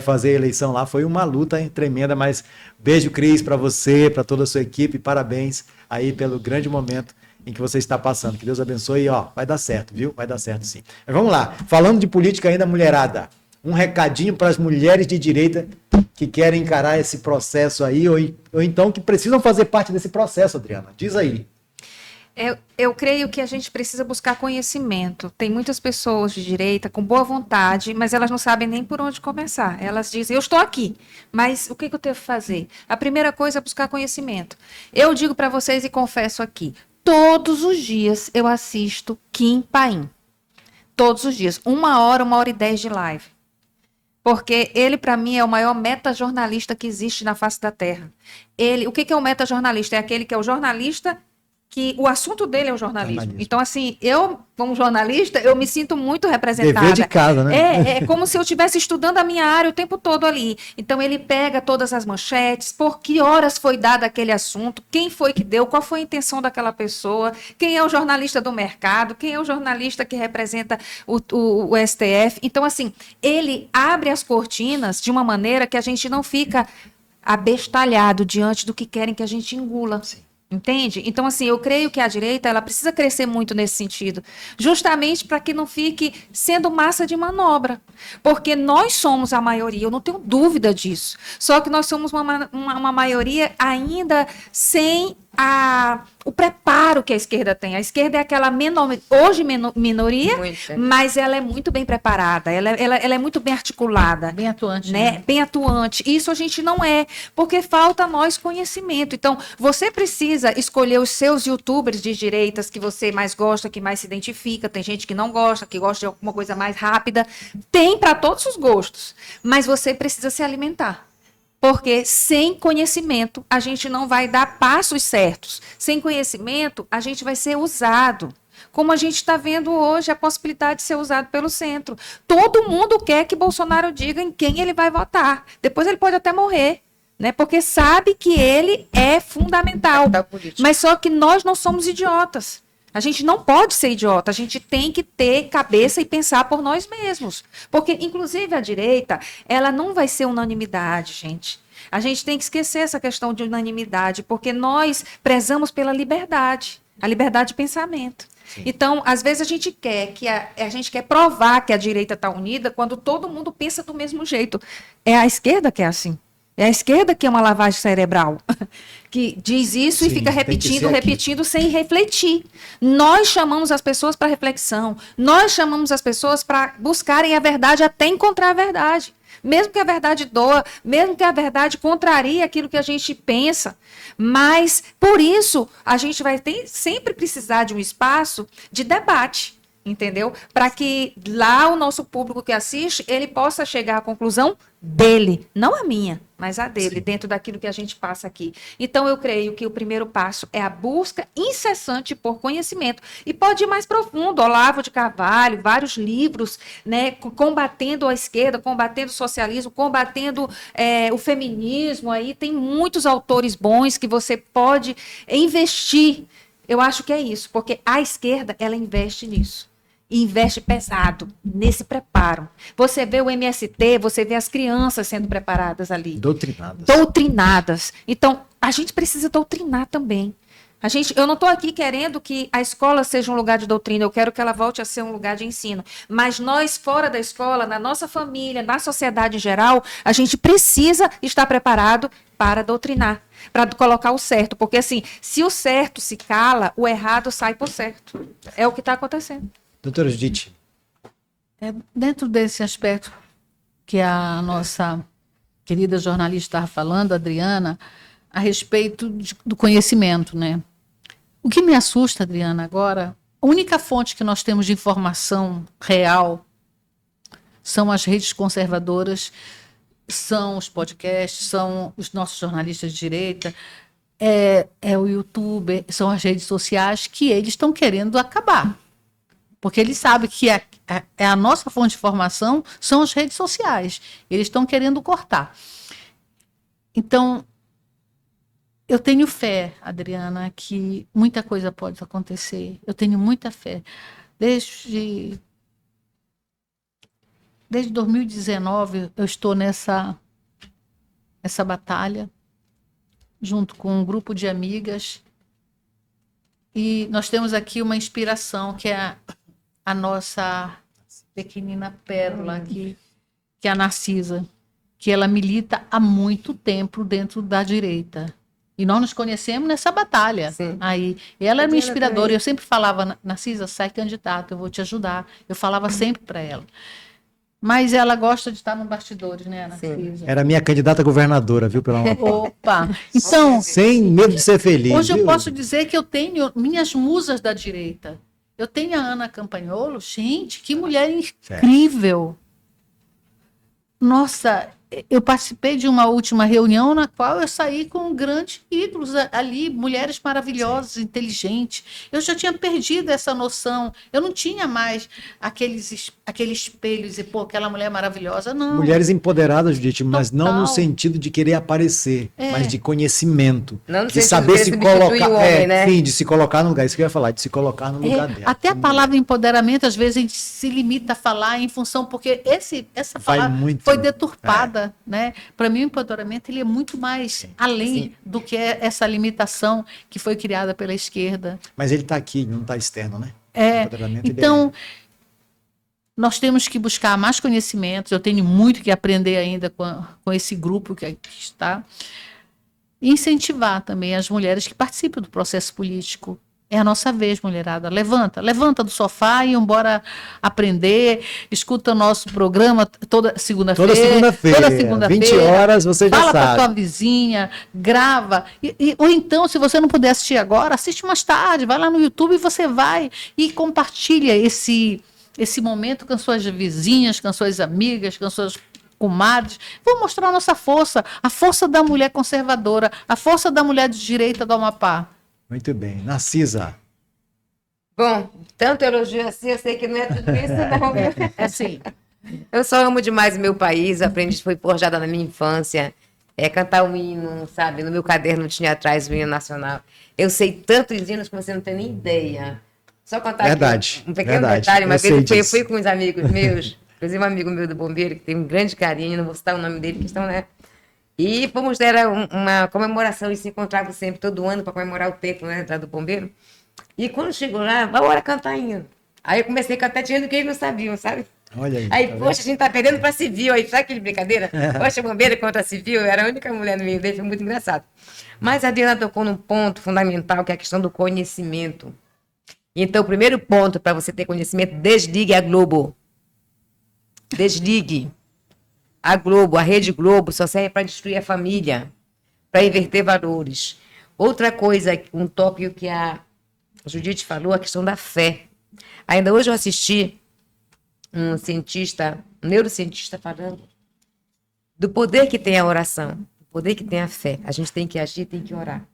fazer a eleição lá. Foi uma luta tremenda, mas beijo, Cris, para você, para toda a sua equipe. Parabéns aí pelo grande momento em que você está passando. Que Deus abençoe e vai dar certo, viu? Vai dar certo sim. Mas vamos lá. Falando de política ainda, mulherada. Um recadinho para as mulheres de direita que querem encarar esse processo aí ou então que precisam fazer parte desse processo, Adriana. Diz aí. Eu creio que a gente precisa buscar conhecimento. Tem muitas pessoas de direita com boa vontade, mas elas não sabem nem por onde começar. Elas dizem, eu estou aqui, mas o que eu devo fazer? A primeira coisa é buscar conhecimento. Eu digo para vocês e confesso aqui, todos os dias eu assisto Kim Paim. Todos os dias. 1h e 10 de live. Porque ele, para mim, é o maior metajornalista que existe na face da Terra. O que é um metajornalista? É aquele que é o jornalista que o assunto dele é o jornalismo. Então, assim, eu, como jornalista, eu me sinto muito representada. Dever de casa, né? É como se eu estivesse estudando a minha área o tempo todo ali. Então, ele pega todas as manchetes, por que horas foi dado aquele assunto, quem foi que deu, qual foi a intenção daquela pessoa, quem é o jornalista do mercado, quem é o jornalista que representa o STF. Então, assim, ele abre as cortinas de uma maneira que a gente não fica abestalhado diante do que querem que a gente engula. Sim. Entende? Então, assim, eu creio que a direita ela precisa crescer muito nesse sentido, justamente para que não fique sendo massa de manobra. Porque nós somos a maioria, eu não tenho dúvida disso. Só que nós somos uma maioria ainda sem o preparo que a esquerda tem. A esquerda é aquela hoje minoria, mas ela é muito bem preparada, ela é muito bem articulada. Bem atuante. Né? Bem atuante. Isso a gente não é, porque falta a nós conhecimento. Então, você precisa escolher os seus youtubers de direitas que você mais gosta, que mais se identifica. Tem gente que não gosta, que gosta de alguma coisa mais rápida. Tem para todos os gostos, mas você precisa se alimentar. Porque sem conhecimento, a gente não vai dar passos certos. Sem conhecimento, a gente vai ser usado. Como a gente está vendo hoje, a possibilidade de ser usado pelo centro. Todo mundo quer que Bolsonaro diga em quem ele vai votar. Depois ele pode até morrer, né? Porque sabe que ele é fundamental. Mas só que nós não somos idiotas. A gente não pode ser idiota, a gente tem que ter cabeça e pensar por nós mesmos. Porque, inclusive, a direita, ela não vai ser unanimidade, gente. A gente tem que esquecer essa questão de unanimidade, porque nós prezamos pela liberdade, a liberdade de pensamento. Sim. Então, às vezes, a gente quer provar que a direita está unida quando todo mundo pensa do mesmo jeito. É a esquerda que é assim. É a esquerda que é uma lavagem cerebral, que diz isso. Sim, e fica repetindo sem refletir. Nós chamamos as pessoas para reflexão, nós chamamos as pessoas para buscarem a verdade até encontrar a verdade. Mesmo que a verdade doa, mesmo que a verdade contrarie aquilo que a gente pensa. Mas, por isso, a gente vai sempre precisar de um espaço de debate. Entendeu? Para que lá o nosso público que assiste, ele possa chegar à conclusão dele, não a minha, mas a dele, sim, dentro daquilo que a gente passa aqui. Então, eu creio que o primeiro passo é a busca incessante por conhecimento. E pode ir mais profundo, Olavo de Carvalho, vários livros, né, combatendo a esquerda, combatendo o socialismo, combatendo o feminismo. Aí tem muitos autores bons que você pode investir. Eu acho que é isso, porque a esquerda, ela investe nisso. E investe pesado nesse preparo. Você vê o MST, você vê as crianças sendo preparadas ali. Doutrinadas. Então, a gente precisa doutrinar também. Eu não estou aqui querendo que a escola seja um lugar de doutrina, eu quero que ela volte a ser um lugar de ensino. Mas nós, fora da escola, na nossa família, na sociedade em geral, a gente precisa estar preparado para doutrinar, para colocar o certo. Porque, assim, se o certo se cala, o errado sai por certo. É o que está acontecendo. Doutora Judite. Dentro desse aspecto que a nossa querida jornalista estava falando, Adriana, a respeito do conhecimento, né? O que me assusta, Adriana, agora, a única fonte que nós temos de informação real são as redes conservadoras, são os podcasts, são os nossos jornalistas de direita, é o YouTube, são as redes sociais que eles estão querendo acabar. Porque eles sabem que a nossa fonte de informação são as redes sociais. Eles estão querendo cortar. Então, eu tenho fé, Adriana, que muita coisa pode acontecer. Eu tenho muita fé. Desde 2019, eu estou nessa batalha, junto com um grupo de amigas. E nós temos aqui uma inspiração, que é a nossa pequenina pérola, que é a Narcisa, que ela milita há muito tempo dentro da direita. E nós nos conhecemos nessa batalha. Sim. Aí. E ela é minha inspiradora. Eu sempre falava, Narcisa, sai candidata, eu vou te ajudar. Eu falava sempre para ela. Mas ela gosta de estar nos bastidores, né, Narcisa? Era minha candidata a governadora, viu, pela Amapá. Opa! Então, sem medo de ser feliz. Hoje viu? Eu posso dizer que eu tenho minhas musas da direita. Eu tenho a Ana Campagnolo, gente, que mulher incrível. Nossa, eu participei de uma última reunião na qual eu saí com grandes ídolos ali, mulheres maravilhosas, sim, inteligentes. Eu já tinha perdido essa noção. Eu não tinha mais aquele espelho e dizer, pô, aquela mulher maravilhosa, não. Mulheres empoderadas, Judite, mas Total. não no sentido de querer aparecer, mas de conhecimento. Não de saber se colocar. Homem, né? Sim, de se colocar no lugar. Isso que eu ia falar, de se colocar no lugar dela. Até a palavra empoderamento, às vezes, a gente se limita a falar em função, porque essa palavra foi deturpada. empoderada, né? Para mim, o empoderamento ele é muito mais além do que essa limitação que foi criada pela esquerda. Mas ele está aqui, não está externo, né? O É, empoderamento, ele então, nós temos que buscar mais conhecimentos. Eu tenho muito que aprender ainda com esse grupo que aqui está. E incentivar também as mulheres que participam do processo político. É a nossa vez, mulherada. Levanta do sofá e embora aprender. Escuta o nosso programa toda segunda-feira. Toda segunda-feira, 20 horas, você já fala sabe. Fala para tua vizinha, grava. Ou então, se você não puder assistir agora, assiste mais tarde. Vai lá no YouTube e você vai e compartilha esse momento com as suas vizinhas, com as suas amigas, com as suas comadres. Vou mostrar a nossa força, a força da mulher conservadora, a força da mulher de direita do Amapá. Muito bem. Narcisa. Bom, tanto elogio assim, eu sei que não é tudo isso, não. É assim. Eu só amo demais o meu país, aprendi, foi forjada na minha infância. Cantar o hino, sabe? No meu caderno tinha atrás o hino nacional. Eu sei tantos hinos que você não tem nem ideia. Só contar verdade, aqui um pequeno verdade. detalhe. Uma vez eu fui disso. com uns amigos meus, inclusive um amigo meu do bombeiro, que tem um grande carinho, não vou citar o nome dele, que estão, né? E fomos, era uma comemoração, e se encontravam sempre, todo ano, para comemorar o tempo, né, do bombeiro. E quando chegou lá, bora cantar hino. Aí eu comecei a cantar tinha do que eles não sabiam, sabe? Olha aí. Aí, tá poxa, a gente tá perdendo para civil, aí sabe aquele brincadeira? Poxa, bombeiro contra civil, eu era a única mulher no meio dele, foi muito engraçado. Mas a Adriana tocou num ponto fundamental, que é a questão do conhecimento. Então, o primeiro ponto para você ter conhecimento, desligue a Globo. Desligue. A Globo, a Rede Globo, só serve para destruir a família, para inverter valores. Outra coisa, um tópico que a Judite falou, a questão da fé. Ainda hoje eu assisti um neurocientista falando do poder que tem a oração, do poder que tem a fé. A gente tem que agir, tem que orar.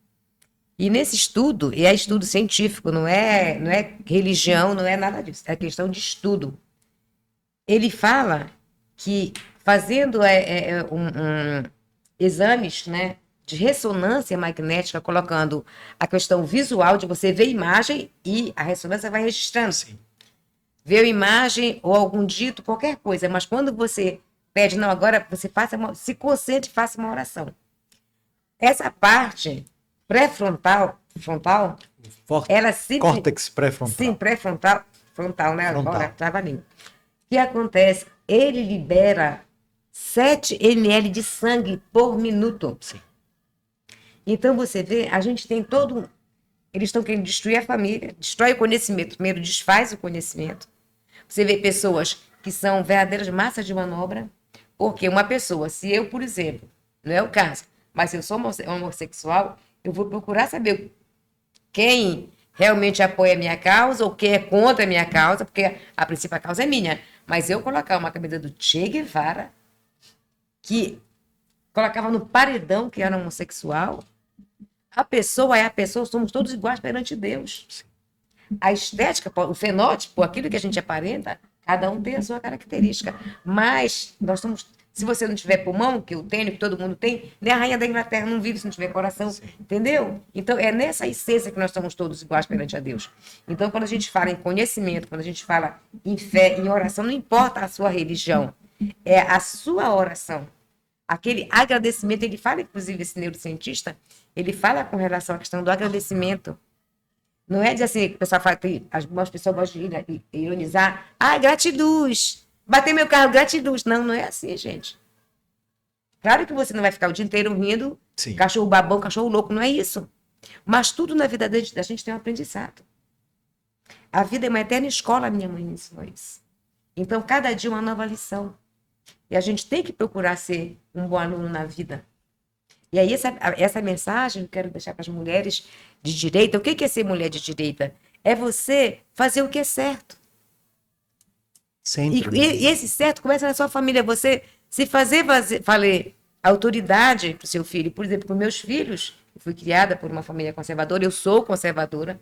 E nesse estudo, e é estudo científico, não é religião, não é nada disso, é questão de estudo. Ele fala que fazendo exames, né, de ressonância magnética, colocando a questão visual de você ver imagem e a ressonância vai registrando. Sim. Ver imagem ou algum dito, qualquer coisa, mas quando você pede, não, agora você se concentre e faça uma oração. Essa parte pré-frontal, ela sempre... Córtex pré-frontal. Sim, frontal, né? Frontal. Agora, trava-língua. O que acontece? Ele libera 7 ml de sangue por minuto. Sim. Então, você vê, a gente tem todo... Eles estão querendo destruir a família, destrói o conhecimento. Primeiro, desfaz o conhecimento. Você vê pessoas que são verdadeiras massas de manobra, porque uma pessoa, se eu, por exemplo, não é o caso, mas se eu sou homossexual, eu vou procurar saber quem realmente apoia a minha causa ou quem é contra a minha causa, porque a princípio a causa é minha. Mas eu colocar uma camisa do Che Guevara, que colocava no paredão que era homossexual, a pessoa é a pessoa, somos todos iguais perante Deus. A estética, o fenótipo, aquilo que a gente aparenta, cada um tem a sua característica. Mas nós somos... Se você não tiver pulmão, que eu tenho, que todo mundo tem, nem a rainha da Inglaterra não vive se não tiver coração, sim, entendeu? Então, é nessa essência que nós somos todos iguais perante a Deus. Então, quando a gente fala em conhecimento, quando a gente fala em fé, em oração, não importa a sua religião, é a sua oração. Aquele agradecimento, ele fala, inclusive, esse neurocientista, ele fala com relação à questão do agradecimento. Não é dizer assim, o pessoal fala que algumas pessoas gostam de ironizar, gratiduz. Bater meu carro, gratidão. Não é assim, gente. Claro que você não vai ficar o dia inteiro rindo, sim, cachorro babão, cachorro louco, não é isso. Mas tudo na vida da gente tem um aprendizado. A vida é uma eterna escola, minha mãe me ensinou isso. Então, cada dia uma nova lição. E a gente tem que procurar ser um bom aluno na vida. E aí, essa mensagem eu quero deixar para as mulheres de direita. O que é ser mulher de direita? É você fazer o que é certo. Sempre. E esse certo começa na sua família. Você se fazer autoridade para o seu filho. Por exemplo, para meus filhos, eu fui criada por uma família conservadora, eu sou conservadora.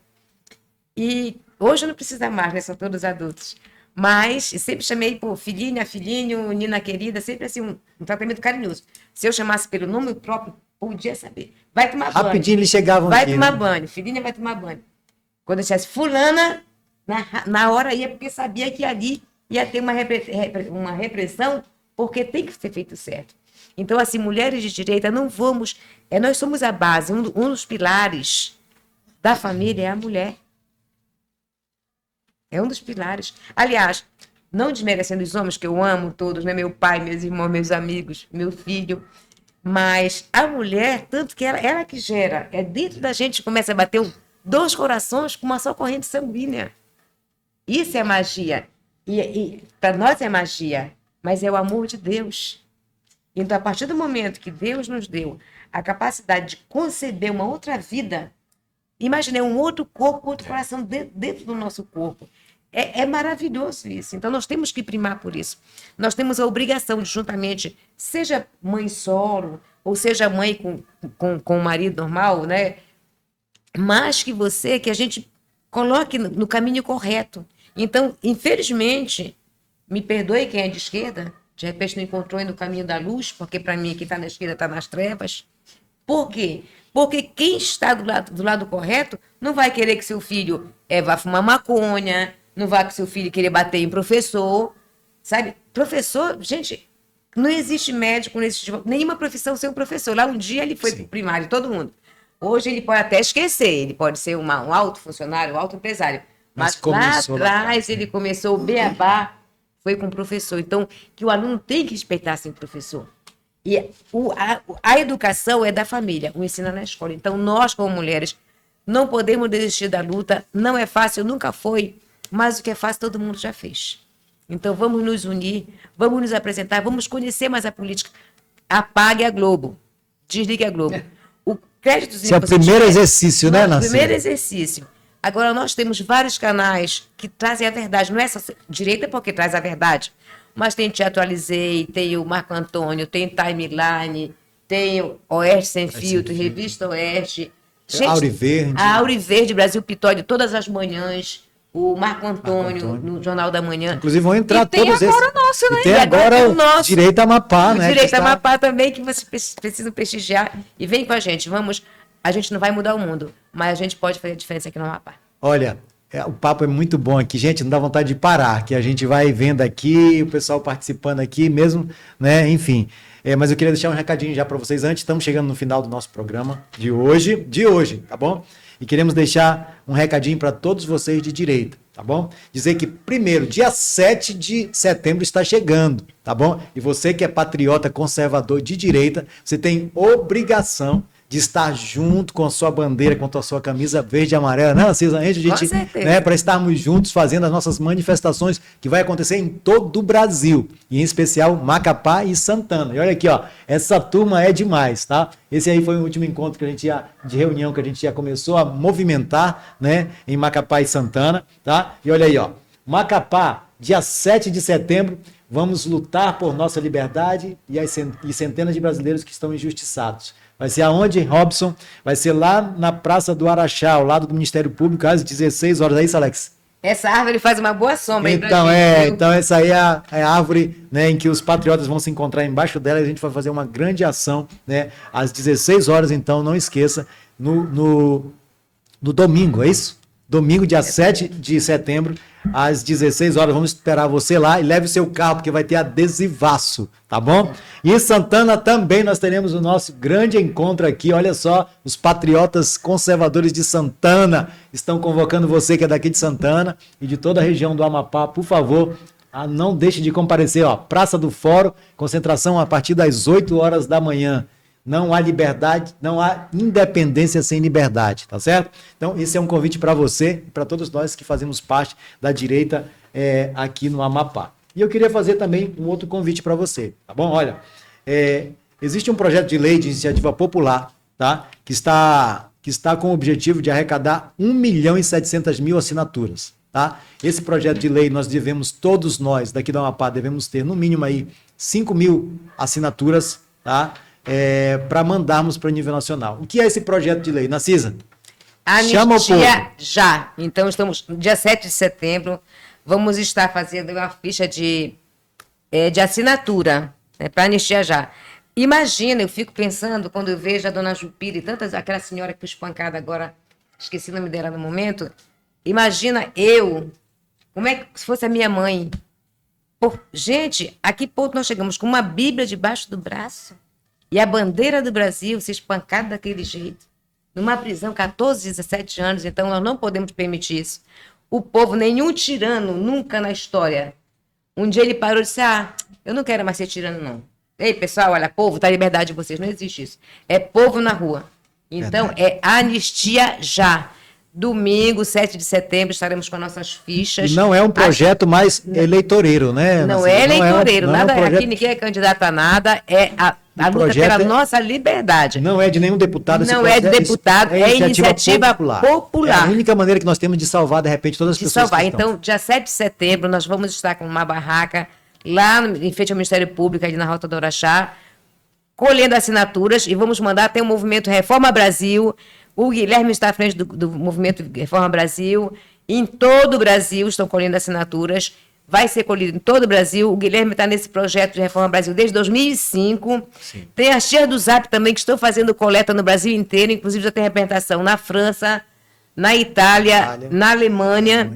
E hoje eu não preciso mais, né? São todos adultos. Mas sempre chamei por filhinha, filhinho, Nina querida, sempre assim, um tratamento carinhoso. Se eu chamasse pelo nome próprio, podia saber. Vai tomar banho. Rapidinho eles chegavam vai aqui, tomar né? banho, filhinha vai tomar banho. Quando eu dissesse fulana, na hora ia, porque sabia que ali ia ter uma repressão, porque tem que ser feito certo. Então, assim, mulheres de direita, não vamos... nós somos a base, um dos pilares da família é a mulher. É um dos pilares. Aliás, não desmerecendo os homens, que eu amo todos, né? Meu pai, meus irmãos, meus amigos, meu filho. Mas a mulher, tanto que ela que gera, dentro da gente começa a bater dois corações com uma só corrente sanguínea. Isso é magia. E para nós é magia, mas é o amor de Deus. Então, a partir do momento que Deus nos deu a capacidade de conceber uma outra vida, imaginei um outro corpo, outro coração dentro do nosso corpo. É maravilhoso isso. Então, nós temos que primar por isso. Nós temos a obrigação de, juntamente, seja mãe solo, ou seja mãe com o marido normal, né? Mais que você, que a gente coloque no caminho correto. Então, infelizmente, me perdoe quem é de esquerda, de repente não encontrou no caminho da luz, porque para mim quem está na esquerda está nas trevas. Por quê? Porque quem está do lado correto não vai querer que seu filho vá fumar maconha, não vai que seu filho querer bater em professor, sabe? Professor, gente, não existe médico, não existe nenhuma profissão sem um professor. Lá um dia ele foi pro primário, todo mundo. Hoje ele pode até esquecer, ele pode ser um alto funcionário, um alto empresário. Mas lá atrás ele começou o beabá, foi com o professor. Então, que o aluno tem que respeitar assim, o professor. E a educação é da família, o ensino é na escola. Então, nós, como mulheres, não podemos desistir da luta. Não é fácil, nunca foi, mas o que é fácil todo mundo já fez. Então, vamos nos unir, vamos nos apresentar, vamos conhecer mais a política. Apague a Globo, desligue a Globo. O crédito... Esse é o primeiro exercício, né, Nancy? Primeiro exercício. Agora, nós temos vários canais que trazem a verdade. Não é só direita porque traz a verdade, mas tem Te Atualizei, tem o Marco Antônio, tem Timeline, tem o Oeste Sem Filtro, Revista Oeste. Gente, Auriverde. A Auriverde, Brasil Pitóide, todas as manhãs. O Marco Antônio, no Jornal da Manhã. Inclusive vão entrar todos esses. E tem agora o nosso, né? E tem agora o nosso. Direito a Amapá, né? Direito a Amapá também, que vocês precisam prestigiar. E vem com a gente, a gente não vai mudar o mundo, mas a gente pode fazer a diferença aqui no Amapá. Olha, o papo é muito bom aqui, gente, não dá vontade de parar, que a gente vai vendo aqui, o pessoal participando aqui mesmo, né, enfim. Mas eu queria deixar um recadinho já para vocês antes, estamos chegando no final do nosso programa de hoje, tá bom? E queremos deixar um recadinho para todos vocês de direita, tá bom? Dizer que, primeiro, dia 7 de setembro está chegando, tá bom? E você que é patriota conservador de direita, você tem obrigação de estar junto com a sua bandeira, com a sua camisa verde e amarela, né, Cisa? A gente, né, para estarmos juntos fazendo as nossas manifestações que vai acontecer em todo o Brasil, e em especial Macapá e Santana. E olha aqui, ó, essa turma é demais, tá? Esse aí foi o último encontro que a gente de reunião que a gente já começou a movimentar, né, em Macapá e Santana, tá? E olha aí, ó, Macapá, dia 7 de setembro, vamos lutar por nossa liberdade e centenas de brasileiros que estão injustiçados. Vai ser aonde, Robson? Vai ser lá na Praça do Araxá, ao lado do Ministério Público, às 16 horas. É isso, Alex? Essa árvore faz uma boa sombra. Então essa aí é a árvore, né, em que os patriotas vão se encontrar embaixo dela e a gente vai fazer uma grande ação, né, às 16 horas, então não esqueça, no domingo, é isso? Domingo, dia 7 de setembro, às 16 horas, vamos esperar você lá e leve o seu carro, porque vai ter adesivaço, tá bom? E em Santana também nós teremos o nosso grande encontro aqui, olha só, os patriotas conservadores de Santana estão convocando você que é daqui de Santana e de toda a região do Amapá, por favor, não deixe de comparecer, ó, Praça do Fórum, concentração a partir das 8 horas da manhã. Não há liberdade, não há independência sem liberdade, tá certo? Então, esse é um convite para você e para todos nós que fazemos parte da direita aqui no Amapá. E eu queria fazer também um outro convite para você, tá bom? Olha, existe um projeto de lei de iniciativa popular, tá? Que está com o objetivo de arrecadar 1.700.000 assinaturas, tá? Esse projeto de lei todos nós daqui do Amapá devemos ter no mínimo aí 5.000 assinaturas, tá? Para mandarmos para o nível nacional. O que é esse projeto de lei, Narcisa? Anistia já. Então, estamos no dia 7 de setembro, vamos estar fazendo uma ficha de assinatura, né, para anistia já. Imagina, eu fico pensando, quando eu vejo a dona Jupira e aquela senhora que foi espancada agora, esqueci o nome dela no momento, imagina como é que se fosse a minha mãe. Gente, a que ponto nós chegamos com uma Bíblia debaixo do braço e a bandeira do Brasil se espancada daquele jeito, numa prisão, 14, 17 anos, então nós não podemos permitir isso. O povo, nenhum tirano, nunca na história, um dia ele parou e disse, eu não quero mais ser tirano, não. Ei, pessoal, olha, povo, tá a liberdade de vocês, não existe isso. É povo na rua. Então, é anistia já. Domingo, 7 de setembro, estaremos com as nossas fichas. Não é um projeto mais eleitoreiro, né? Não é eleitoreiro, não é um projeto... aqui ninguém é candidato a nada, é a luta pela nossa liberdade. Não é de nenhum deputado. Não é de deputado, é iniciativa popular. É a única maneira que nós temos de salvar, de repente, todas as pessoas que estão. Então, dia 7 de setembro, nós vamos estar com uma barraca lá em frente ao Ministério Público, ali na Rota do Araxá, colhendo assinaturas, e vamos mandar até o movimento Reforma Brasil. O Guilherme está à frente do movimento Reforma Brasil. Em todo o Brasil estão colhendo assinaturas. Vai ser colhido em todo o Brasil. O Guilherme está nesse projeto de Reforma Brasil desde 2005. Sim. Tem as tias do Zap também que estão fazendo coleta no Brasil inteiro. Inclusive já tem representação na França, na Itália, na Alemanha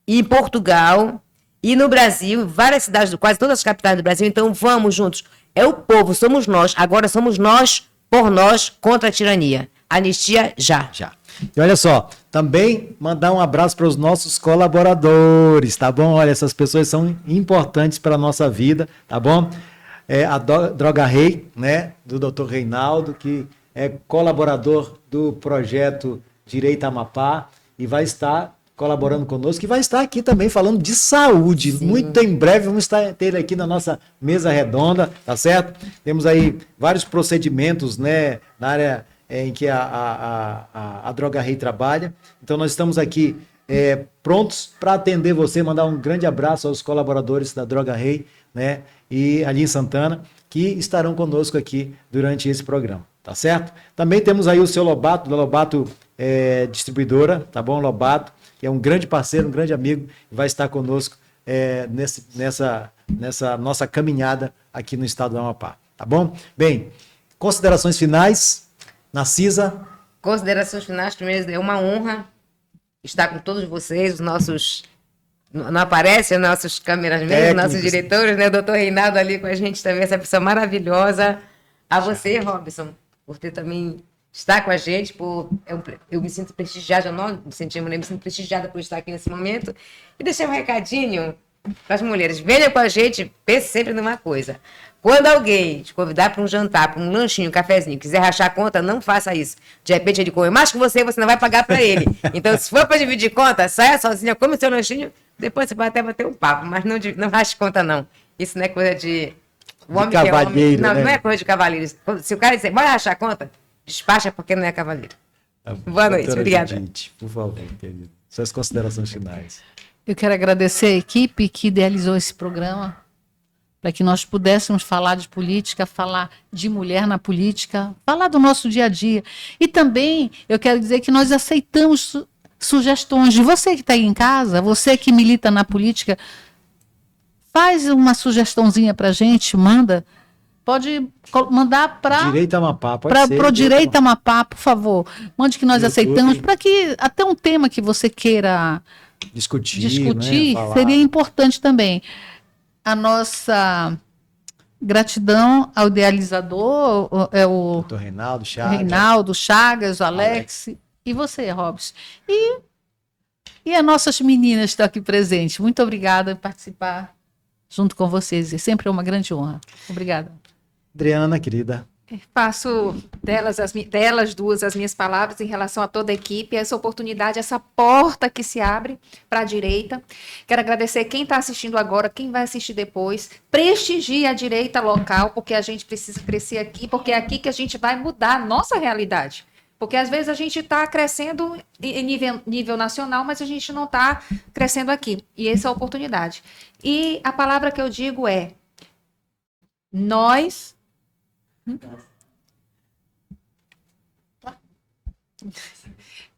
e em Portugal. E no Brasil, várias cidades, quase todas as capitais do Brasil. Então vamos juntos. É o povo, somos nós. Agora somos nós, por nós, contra a tirania. Anistia já. E olha só, também mandar um abraço para os nossos colaboradores, tá bom? Olha, essas pessoas são importantes para a nossa vida, tá bom? A Droga Rei, né, do Dr. Reinaldo, que é colaborador do projeto Direita Amapá e vai estar colaborando conosco, que vai estar aqui também falando de saúde. Sim. Muito em breve vamos ter ele aqui na nossa mesa redonda, tá certo? Temos aí vários procedimentos, né, na área em que a Droga Rei trabalha. Então nós estamos aqui prontos para atender você, mandar um grande abraço aos colaboradores da Droga Rei, né, e ali em Santana, que estarão conosco aqui durante esse programa, tá certo? Também temos aí o seu Lobato, da Lobato Distribuidora, tá bom, Lobato, que é um grande parceiro, um grande amigo, vai estar conosco nessa nossa caminhada aqui no estado do Amapá, tá bom? Bem, considerações finais, Narcisa? Considerações finais, primeiro, é uma honra estar com todos vocês, os nossos... Não aparecem os nossos câmeras-mães, nossos diretores, né? O doutor Reinaldo ali com a gente também, essa pessoa maravilhosa. A você, Robson, por ter também... estar com a gente, eu me sinto prestigiada, não me senti mulher, me sinto prestigiada por estar aqui nesse momento. E deixar um recadinho para as mulheres. Venham com a gente, pense sempre numa coisa. Quando alguém te convidar para um jantar, para um lanchinho, um cafezinho, quiser rachar a conta, não faça isso. De repente ele come mais que você não vai pagar para ele. Então, se for para dividir conta, saia sozinha, come o seu lanchinho, depois você vai até bater um papo, mas não rache conta, não. Isso não é coisa de... O homem que é homem. Não, né? Não é coisa de cavalheiro. Se o cara disser, bora rachar a conta, despacha porque não é cavaleiro. Boa noite, obrigada. Judite, por favor, querido. Suas considerações finais. Eu quero agradecer a equipe que idealizou esse programa, para que nós pudéssemos falar de política, falar de mulher na política, falar do nosso dia a dia. E também eu quero dizer que nós aceitamos sugestões de você que está aí em casa, você que milita na política, faz uma sugestãozinha para a gente, manda. Pode mandar para Direita Amapá, para o Direita Amapá, por favor. Mande que nós aceitamos, para que até um tema que você queira discutir, né, seria importante também. A nossa gratidão ao idealizador, o Dr. Reinaldo Chagas, o Alex. E você, Robson. E as nossas meninas que estão aqui presentes. Muito obrigada por participar junto com vocês. É sempre uma grande honra. Obrigada. Adriana, querida. Faço delas duas as minhas palavras em relação a toda a equipe, essa oportunidade, essa porta que se abre para a direita. Quero agradecer quem está assistindo agora, quem vai assistir depois. Prestigie a direita local, porque a gente precisa crescer aqui, porque é aqui que a gente vai mudar a nossa realidade. Porque às vezes a gente está crescendo em nível nacional, mas a gente não está crescendo aqui. E essa é a oportunidade. E a palavra que eu digo é: nós...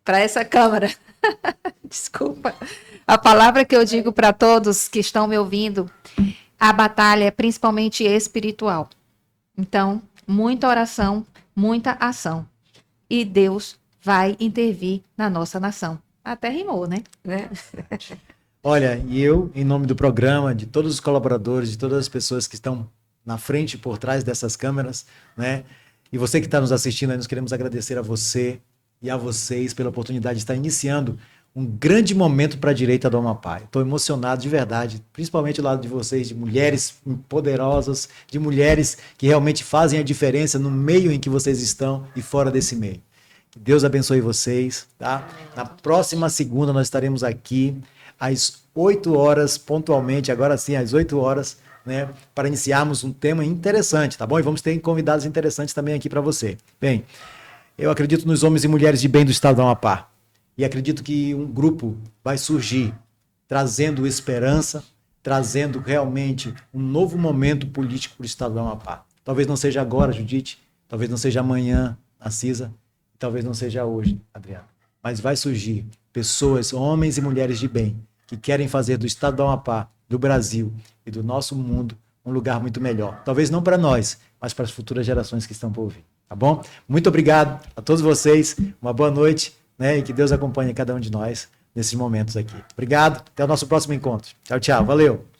Para essa câmera. Desculpa. A palavra que eu digo para todos que estão me ouvindo, a batalha é principalmente espiritual. Então, muita oração, muita ação. E Deus vai intervir na nossa nação. Até rimou, né? Olha, e eu, em nome do programa, de todos os colaboradores, de todas as pessoas que estão na frente e por trás dessas câmeras, né? E você que está nos assistindo, nós queremos agradecer a você e a vocês pela oportunidade de estar iniciando um grande momento para a direita do Amapá. Estou emocionado de verdade, principalmente do lado de vocês, de mulheres poderosas, de mulheres que realmente fazem a diferença no meio em que vocês estão e fora desse meio. Que Deus abençoe vocês, tá? Na próxima segunda nós estaremos aqui às 8 horas, pontualmente, agora sim, às 8 horas, né, para iniciarmos um tema interessante, tá bom? E vamos ter convidados interessantes também aqui para você. Bem, eu acredito nos homens e mulheres de bem do estado do Amapá. E acredito que um grupo vai surgir, trazendo esperança, trazendo realmente um novo momento político para o estado do Amapá. Talvez não seja agora, Judite, talvez não seja amanhã, Narcisa, talvez não seja hoje, Adriano. Mas vai surgir pessoas, homens e mulheres de bem, que querem fazer do estado do Amapá, do Brasil e do nosso mundo um lugar muito melhor. Talvez não para nós, mas para as futuras gerações que estão por vir. Tá bom? Muito obrigado a todos vocês. Uma boa noite, né? E que Deus acompanhe cada um de nós nesses momentos aqui. Obrigado. Até o nosso próximo encontro. Tchau, tchau. Valeu.